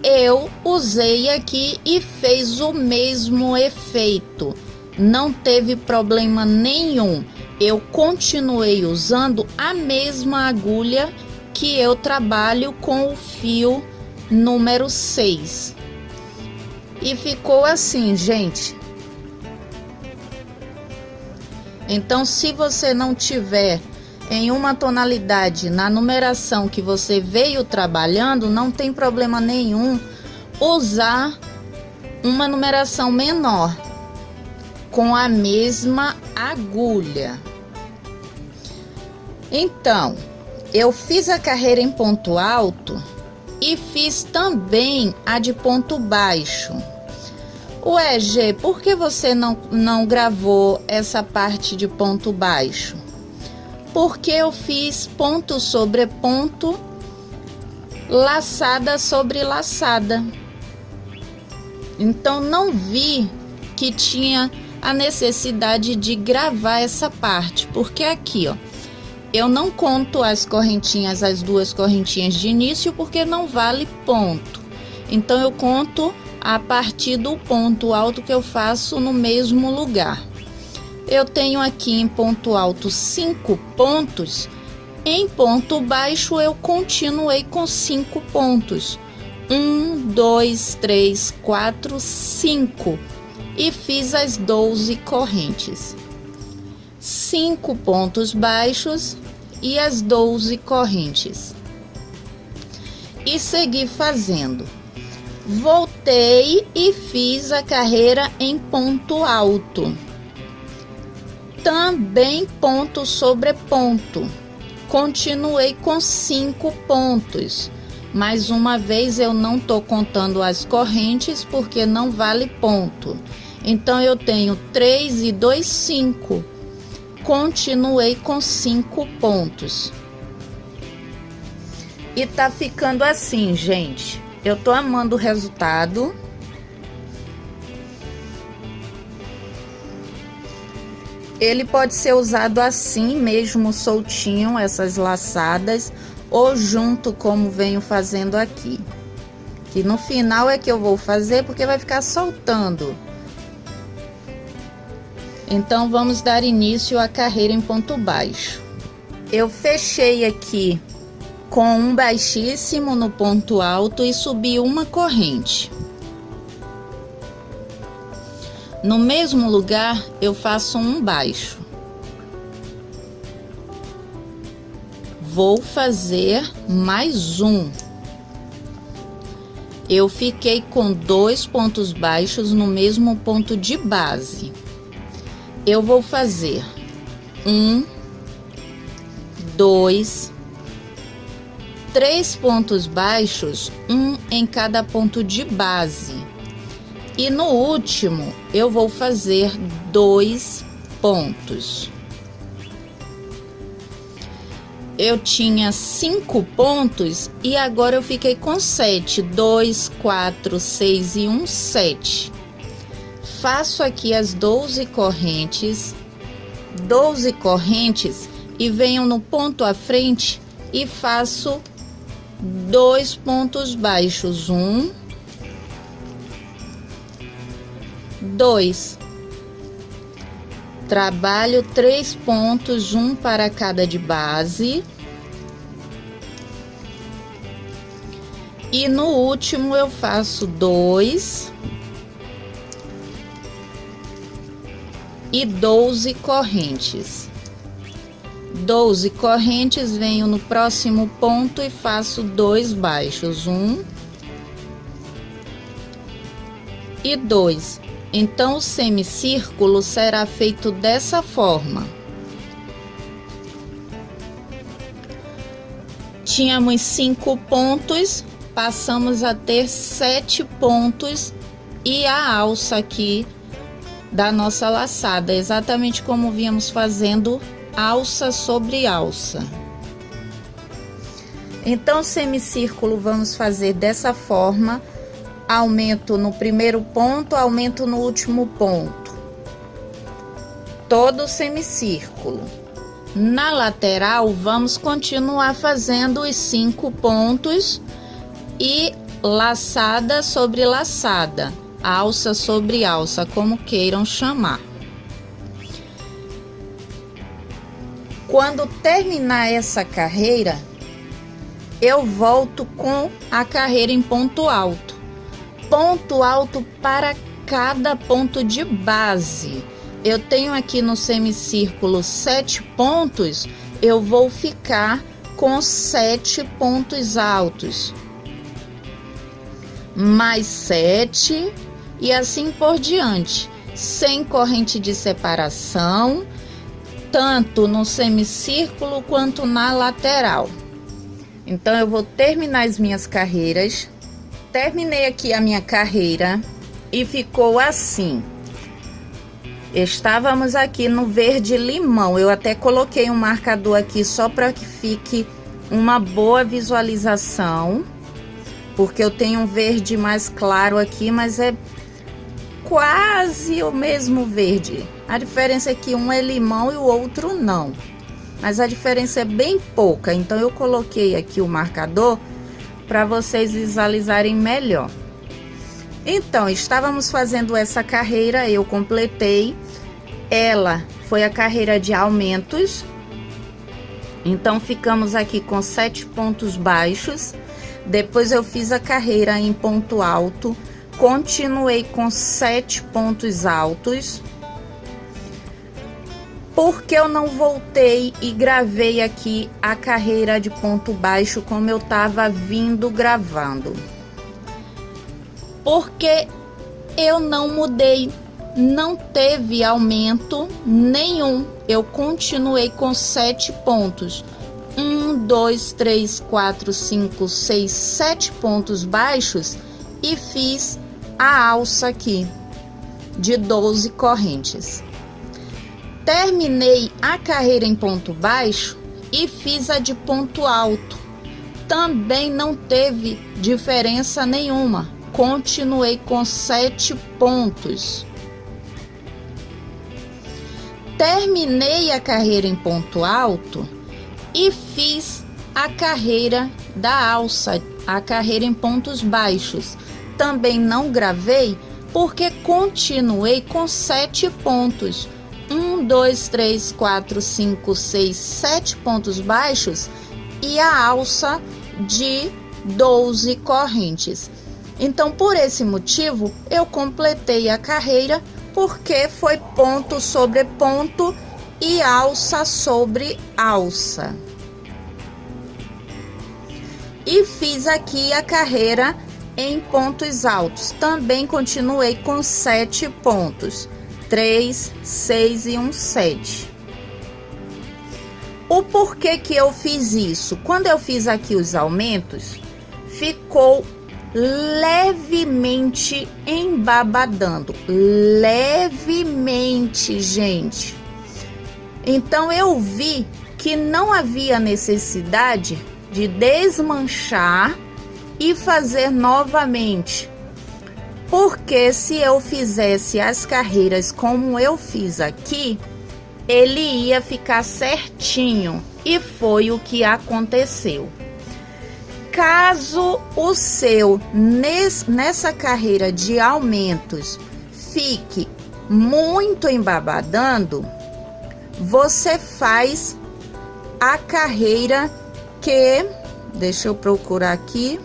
Speaker 1: eu usei aqui e fez o mesmo efeito. Não teve problema nenhum. Eu continuei usando a mesma agulha que eu trabalho com o fio número 6. E ficou assim, gente. Então, se você não tiver em uma tonalidade na numeração que você veio trabalhando, não tem problema nenhum usar uma numeração menor com a mesma agulha. Então, eu fiz a carreira em ponto alto e fiz também a de ponto baixo. Ué, Gê, por que você não gravou essa parte de ponto baixo? Porque eu fiz ponto sobre ponto, laçada sobre laçada. Então, não vi que tinha a necessidade de gravar essa parte, porque aqui, ó, eu não conto as correntinhas, as 2 correntinhas de início, porque não vale ponto. Então, eu conto a partir do ponto alto que eu faço no mesmo lugar. Eu tenho aqui em ponto alto 5 pontos, em ponto baixo eu continuei com 5 pontos. 1, 2, 3, 4, 5 e fiz as 12 correntes. 5 pontos baixos e as 12 correntes. E segui fazendo. Voltei e fiz a carreira em ponto alto. Também ponto sobre ponto. Continuei com 5 pontos. Mais uma vez eu não tô contando as correntes porque não vale ponto. Então eu tenho 3 e 2, 5. Continuei com 5 pontos. E tá ficando assim, gente. Eu tô amando o resultado. Ele pode ser usado assim mesmo, soltinho, essas laçadas, ou junto como venho fazendo aqui. Que no final é que eu vou fazer porque vai ficar soltando. Então vamos dar início à carreira em ponto baixo. Eu fechei aqui com um baixíssimo no ponto alto e subi uma corrente. No mesmo lugar eu faço um baixo. Vou fazer mais um. Eu fiquei com 2 pontos baixos no mesmo ponto de base. Eu vou fazer 1, 2, 3 pontos baixos, um em cada ponto de base. E no último, eu vou fazer 2 pontos. Eu tinha 5 pontos e agora eu fiquei com 7. 2, 4, 6 e 1, 7. Faço aqui as 12 correntes. 12 correntes e venho no ponto à frente e faço 2 pontos baixos. 1, 2. Trabalho 3 pontos, um para cada de base. E no último eu faço 2 e 12 correntes. 12 correntes, venho no próximo ponto e faço 2 baixos, 1 e 2. Então o semicírculo será feito dessa forma. Tínhamos 5 pontos, passamos a ter 7 pontos e a alça aqui da nossa laçada, exatamente como víamos fazendo alça sobre alça. Então, semicírculo vamos fazer dessa forma, aumento no primeiro ponto, aumento no último ponto. Todo semicírculo. Na lateral, vamos continuar fazendo os 5 pontos e laçada sobre laçada, alça sobre alça, como queiram chamar. Quando terminar essa carreira, eu volto com a carreira em ponto alto. Ponto alto para cada ponto de base. Eu tenho aqui no semicírculo 7 pontos, eu vou ficar com 7 pontos altos. Mais 7 e assim por diante, sem corrente de separação, tanto no semicírculo quanto na lateral. Então eu vou terminar as minhas carreiras. Terminei aqui a minha carreira e ficou assim. Estávamos aqui no verde limão. Eu até coloquei um marcador aqui só para que fique uma boa visualização, porque eu tenho um verde mais claro aqui, mas é quase o mesmo verde. A diferença é que um é limão e o outro não, mas a diferença é bem pouca. Então eu coloquei aqui o marcador para vocês visualizarem melhor. Então, estávamos fazendo essa carreira, eu completei. Ela foi a carreira de aumentos. Então, ficamos aqui com 7 pontos baixos. Depois eu fiz a carreira em ponto alto, continuei com 7 pontos altos. Porque eu não voltei e gravei aqui a carreira de ponto baixo como eu tava vindo gravando? Porque eu não mudei, não teve aumento nenhum. Eu continuei com 7 pontos. 1, 2, 3, 4, 5, 6, 7 pontos baixos e fiz a alça aqui de 12 correntes. Terminei a carreira em ponto baixo e fiz a de ponto alto. Também não teve diferença nenhuma. Continuei com 7 pontos. Terminei a carreira em ponto alto e fiz a carreira da alça, a carreira em pontos baixos. Também não gravei porque continuei com 7 pontos. 1, 2, 3, 4, 5, 6, 7 pontos baixos e a alça de 12 correntes. Então, por esse motivo, eu completei a carreira porque foi ponto sobre ponto e alça sobre alça. E fiz aqui a carreira em pontos altos. Também continuei com 7 pontos. 3, 6 e 1, 7. O porquê que eu fiz isso? Quando eu fiz aqui os aumentos, ficou levemente embabadando. Levemente, gente. Então, eu vi que não havia necessidade de desmanchar e fazer novamente. Porque se eu fizesse as carreiras como eu fiz aqui, ele ia ficar certinho. E foi o que aconteceu. Caso o seu, nessa carreira de aumentos, fique muito embabadando, você faz a carreira que... Deixa eu procurar aqui.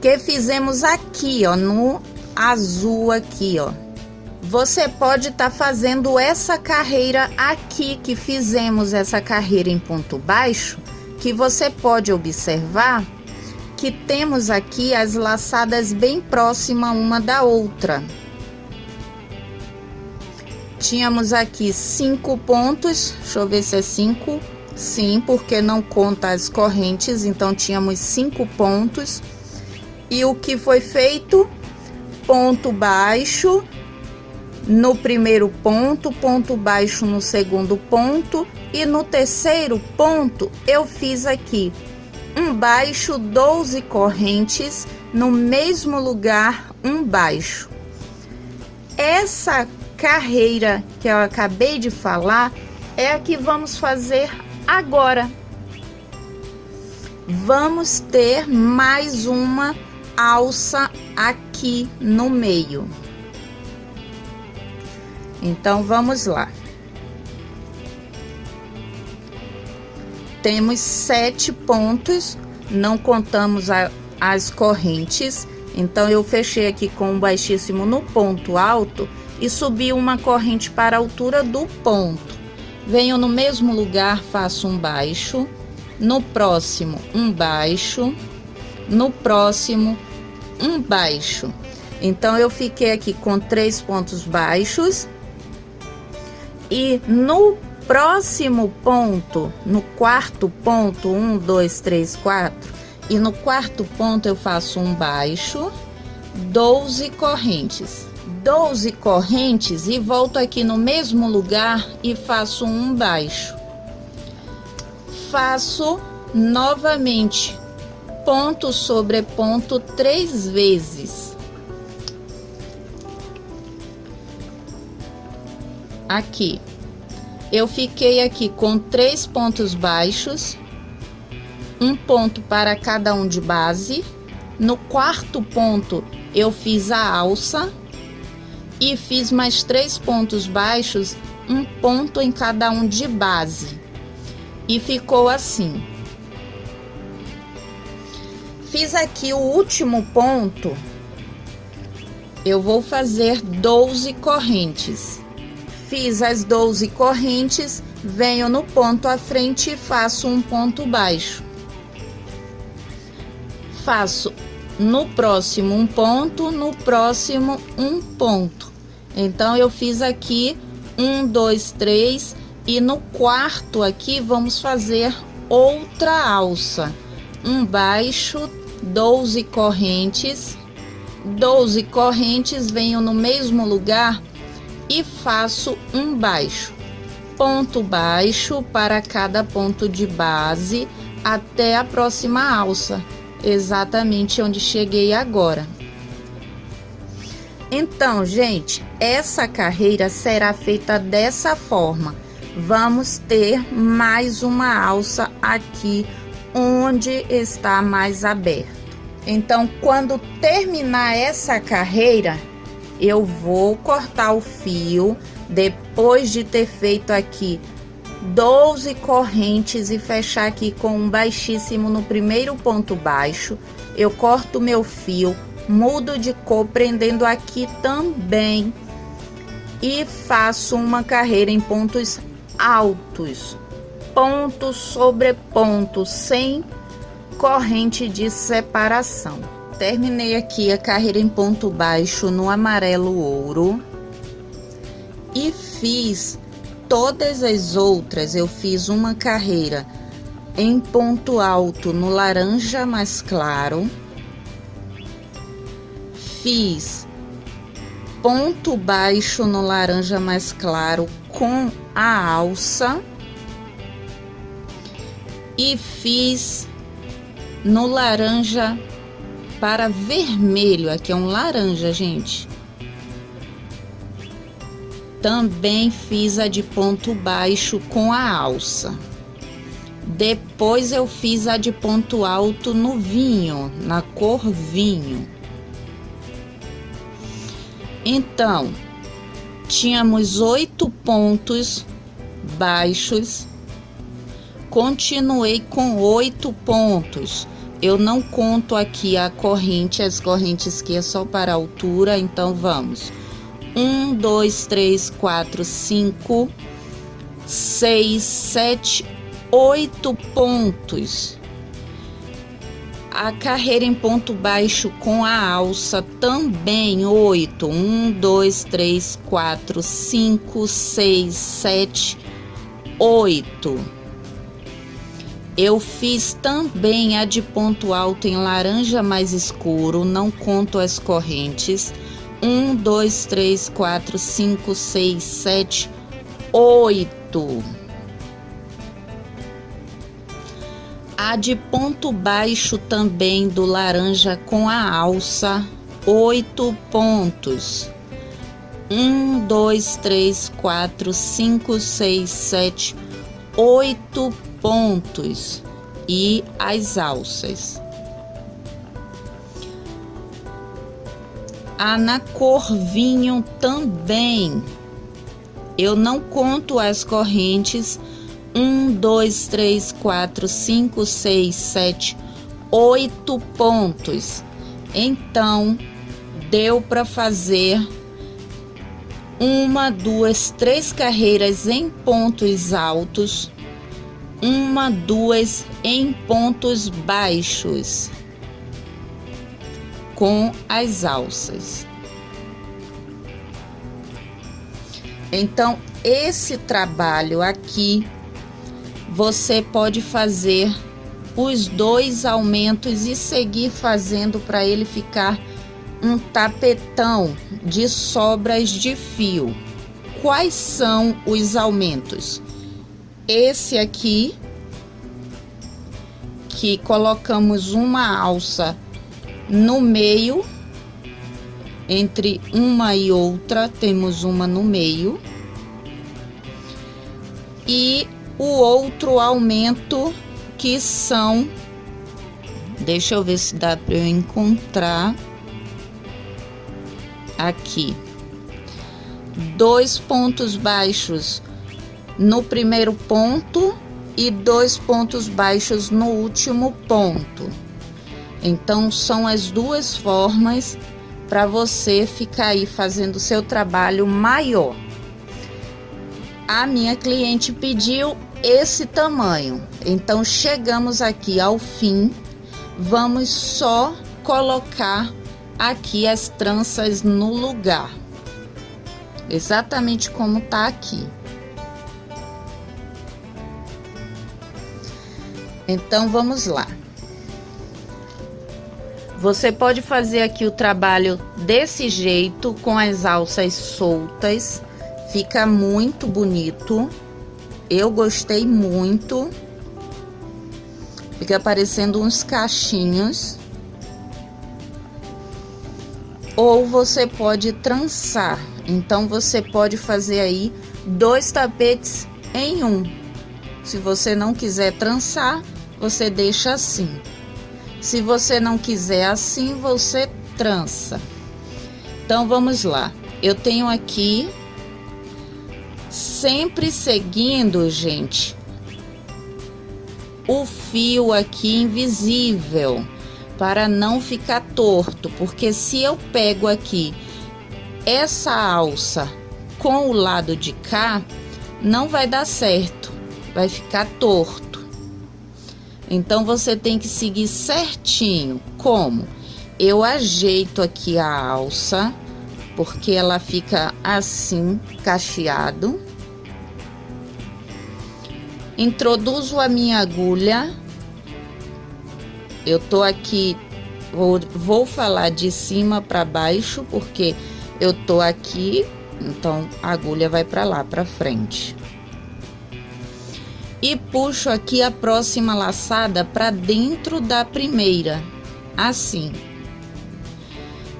Speaker 1: Que fizemos aqui, ó, no azul aqui, ó. Você pode estar fazendo essa carreira aqui, que fizemos essa carreira em ponto baixo, que você pode observar que temos aqui as laçadas bem próximas uma da outra. Tínhamos aqui 5 pontos, deixa eu ver se é 5, sim, porque não conta as correntes, então tínhamos 5 pontos. E o que foi feito? Ponto baixo no primeiro ponto, ponto baixo no segundo ponto e no terceiro ponto eu fiz aqui um baixo, 12 correntes, no mesmo lugar um baixo. Essa carreira que eu acabei de falar é a que vamos fazer agora. Vamos ter mais uma alça aqui no meio. Então, vamos lá. Temos 7 pontos, não contamos as correntes. Então, eu fechei aqui com um baixíssimo no ponto alto e subi uma corrente para a altura do ponto. Venho no mesmo lugar, faço um baixo. No próximo, um baixo. No próximo, um baixo. Então, eu fiquei aqui com 3 pontos baixos. E no próximo ponto, no quarto ponto, 1, 2, 3, 4, e no quarto ponto eu faço um baixo, 12 correntes. 12 correntes e volto aqui no mesmo lugar e faço um baixo. Faço novamente ponto sobre ponto 3 vezes. Aqui. Eu fiquei aqui com 3 pontos baixos, um ponto para cada um de base. No quarto ponto, eu fiz a alça e fiz mais 3 pontos baixos, um ponto em cada um de base. E ficou assim. Fiz aqui o último ponto, eu vou fazer 12 correntes. Fiz as 12 correntes, venho no ponto à frente e faço um ponto baixo. Faço no próximo um ponto, no próximo um ponto. Então, eu fiz aqui 1, 2, 3 e no quarto aqui vamos fazer outra alça. Um baixo, 12 correntes. 12 correntes, venho no mesmo lugar e faço um baixo. Ponto baixo para cada ponto de base até a próxima alça, exatamente onde cheguei agora. Então, gente, essa carreira será feita dessa forma. Vamos ter mais uma alça aqui onde está mais aberto. Então, quando terminar essa carreira, eu vou cortar o fio, depois de ter feito aqui 12 correntes e fechar aqui com um baixíssimo no primeiro ponto baixo, eu corto meu fio, mudo de cor, prendendo aqui também e faço uma carreira em pontos altos, ponto sobre ponto, sem corrente de separação. Terminei aqui a carreira em ponto baixo no amarelo ouro e fiz todas as outras. Eu fiz uma carreira em ponto alto no laranja mais claro, fiz ponto baixo no laranja mais claro com a alça e fiz no laranja para vermelho. Aqui é um laranja, gente. Também fiz a de ponto baixo com a alça. Depois eu fiz a de ponto alto no vinho, na cor vinho. Então, tínhamos 8 pontos baixos. Continuei com 8 pontos. Eu não conto aqui a corrente, as correntes que é só para a altura, então vamos. 1, 2, 3, 4, 5, 6, 7, 8 pontos. A carreira em ponto baixo com a alça também 8. 1, 2, 3, 4, 5, 6, 7, 8. Eu fiz também a de ponto alto em laranja mais escuro, não conto as correntes. 1, 2, 3, 4, 5, 6, 7, 8. A de ponto baixo também do laranja com a alça, 8 pontos. 1, 2, 3, 4, 5, 6, 7, 8 pontos e as alças. Na cor vinho também, eu não conto as correntes. 1, 2, 3, 4, 5, 6, 7, 8 pontos. Então, deu para fazer 1, 2, 3 carreiras em pontos altos, 1, 2 em pontos baixos, com as alças. Então, esse trabalho aqui, você pode fazer os 2 aumentos e seguir fazendo para ele ficar um tapetão de sobras de fio. Quais são os aumentos? Esse aqui, que colocamos uma alça no meio, entre uma e outra, temos uma no meio. E o outro aumento que são, deixa eu ver se dá para eu encontrar aqui, 2 pontos baixos no primeiro ponto e 2 pontos baixos no último ponto. Então são as duas formas para você ficar aí fazendo o seu trabalho maior. A minha cliente pediu esse tamanho, então chegamos aqui ao fim. Vamos só colocar aqui as tranças no lugar, exatamente como tá aqui. Então vamos lá. Você pode fazer aqui o trabalho desse jeito, com as alças soltas, fica muito bonito. Eu gostei muito, fica parecendo uns cachinhos. Ou você pode trançar, então você pode fazer aí 2 tapetes em um. Se você não quiser trançar, você deixa assim. Se você não quiser assim, você trança. Então vamos lá. Eu tenho aqui, sempre seguindo, gente, o fio aqui invisível, para não ficar torto, porque se eu pego aqui essa alça com o lado de cá, não vai dar certo, vai ficar torto. Então você tem que seguir certinho. Como? Eu ajeito aqui a alça, porque ela fica assim, cacheado. Introduzo a minha agulha. Eu tô aqui, vou falar de cima para baixo, porque eu tô aqui, então a agulha vai para lá, para frente. E puxo aqui a próxima laçada para dentro da primeira, assim.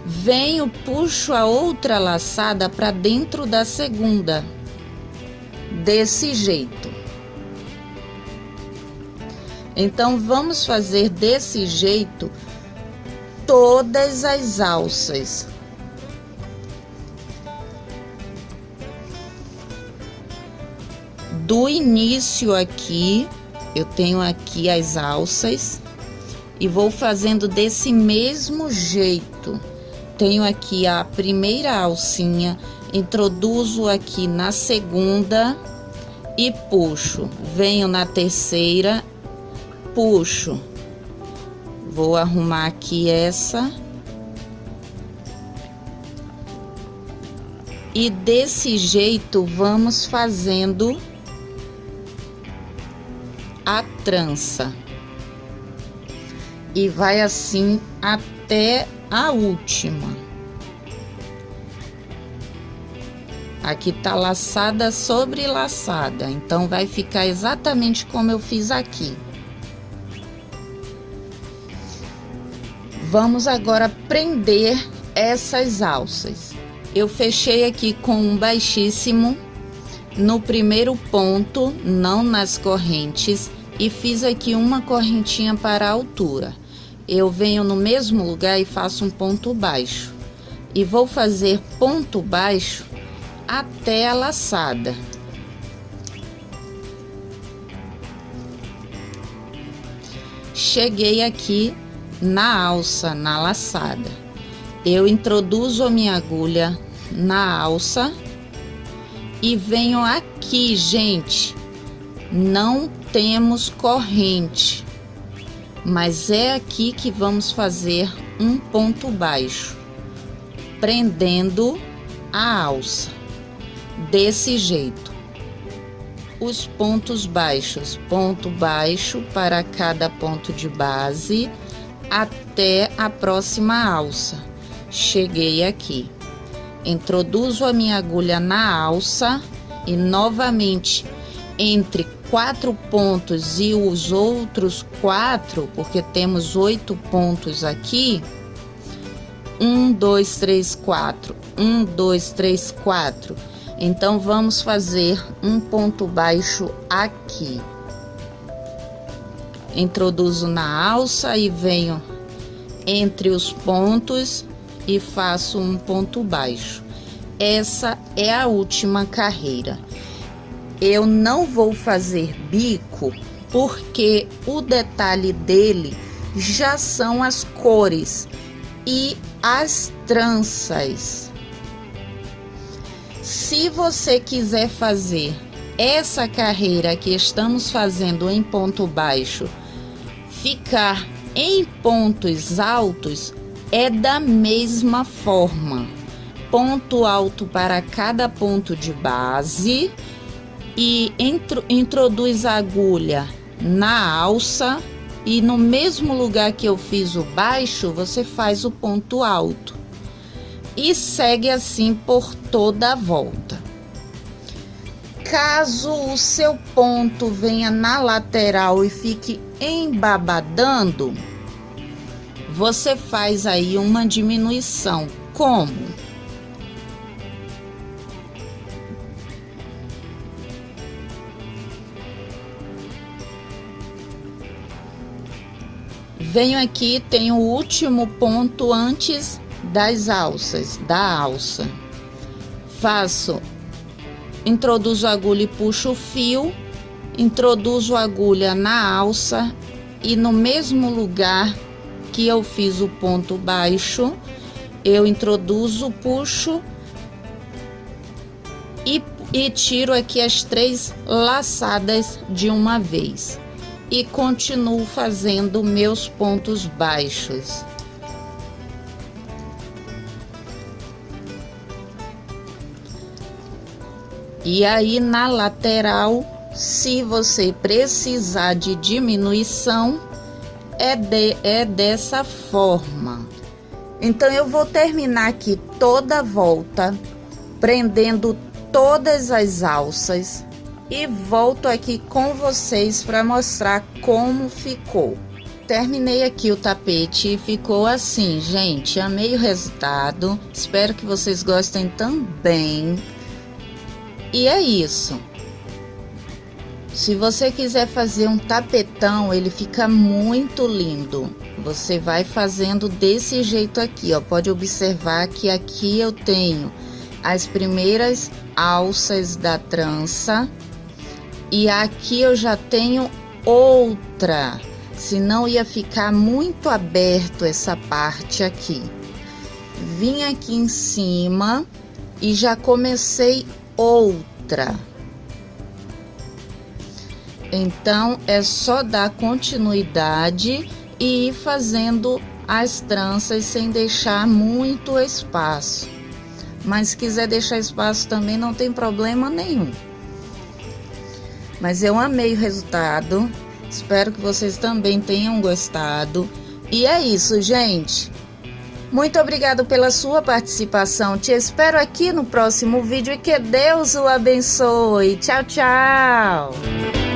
Speaker 1: Venho, puxo a outra laçada para dentro da segunda, desse jeito. Então vamos fazer desse jeito todas as alças. Do início aqui, eu tenho aqui as alças e vou fazendo desse mesmo jeito. Tenho aqui a primeira alcinha, introduzo aqui na segunda e puxo. Venho na terceira, puxo. Vou arrumar aqui essa. E desse jeito vamos fazendo a trança. E vai assim até a última. Aqui tá laçada sobre laçada, então vai ficar exatamente como eu fiz aqui. Vamos agora prender essas alças. Eu fechei aqui com um baixíssimo no primeiro ponto, não nas correntes, e fiz aqui uma correntinha para a altura. Eu venho no mesmo lugar e faço um ponto baixo. E vou fazer ponto baixo até a laçada. Cheguei aqui na alça, na laçada. Eu introduzo a minha agulha na alça e venho aqui, gente. Não temos corrente, mas é aqui que vamos fazer um ponto baixo, prendendo a alça, desse jeito. Os pontos baixos, ponto baixo para cada ponto de base, até a próxima alça. Cheguei aqui, introduzo a minha agulha na alça e novamente entre 4 pontos e os outros 4, porque temos 8 pontos aqui. 1, 2, 3, 4. 1, 2, 3, 4. Então vamos fazer um ponto baixo aqui. Introduzo na alça e venho entre os pontos e faço um ponto baixo. Essa é a última carreira. Eu não vou fazer bico porque o detalhe dele já são as cores e as tranças. Se você quiser fazer essa carreira que estamos fazendo em ponto baixo ficar em pontos altos, é da mesma forma. Ponto alto para cada ponto de base e introduz a agulha na alça e no mesmo lugar que eu fiz o baixo, você faz o ponto alto e segue assim por toda a volta. Caso o seu ponto venha na lateral e fique embabadando, você faz aí uma diminuição. Como? Venho aqui, tenho o último ponto antes das alças, da alça. Introduzo a agulha e puxo o fio, introduzo a agulha na alça e no mesmo lugar que eu fiz o ponto baixo, eu introduzo, puxo e tiro aqui as 3 laçadas de uma vez. E continuo fazendo meus pontos baixos. E aí na lateral, se você precisar de diminuição, é dessa forma. Então eu vou terminar aqui toda a volta, prendendo todas as alças. E volto aqui com vocês para mostrar como ficou. Terminei aqui o tapete e ficou assim, gente. Amei o resultado. Espero que vocês gostem também. E é isso. Se você quiser fazer um tapetão, ele fica muito lindo. Você vai fazendo desse jeito aqui, ó. Pode observar que aqui eu tenho as primeiras alças da trança. E aqui eu já tenho outra, senão ia ficar muito aberto essa parte aqui. Vim aqui em cima e já comecei outra. Então é só dar continuidade e ir fazendo as tranças sem deixar muito espaço. Mas se quiser deixar espaço também não tem problema nenhum. Mas eu amei o resultado, espero que vocês também tenham gostado. E é isso, gente. Muito obrigado pela sua participação. Te espero aqui no próximo vídeo e que Deus o abençoe. Tchau, tchau.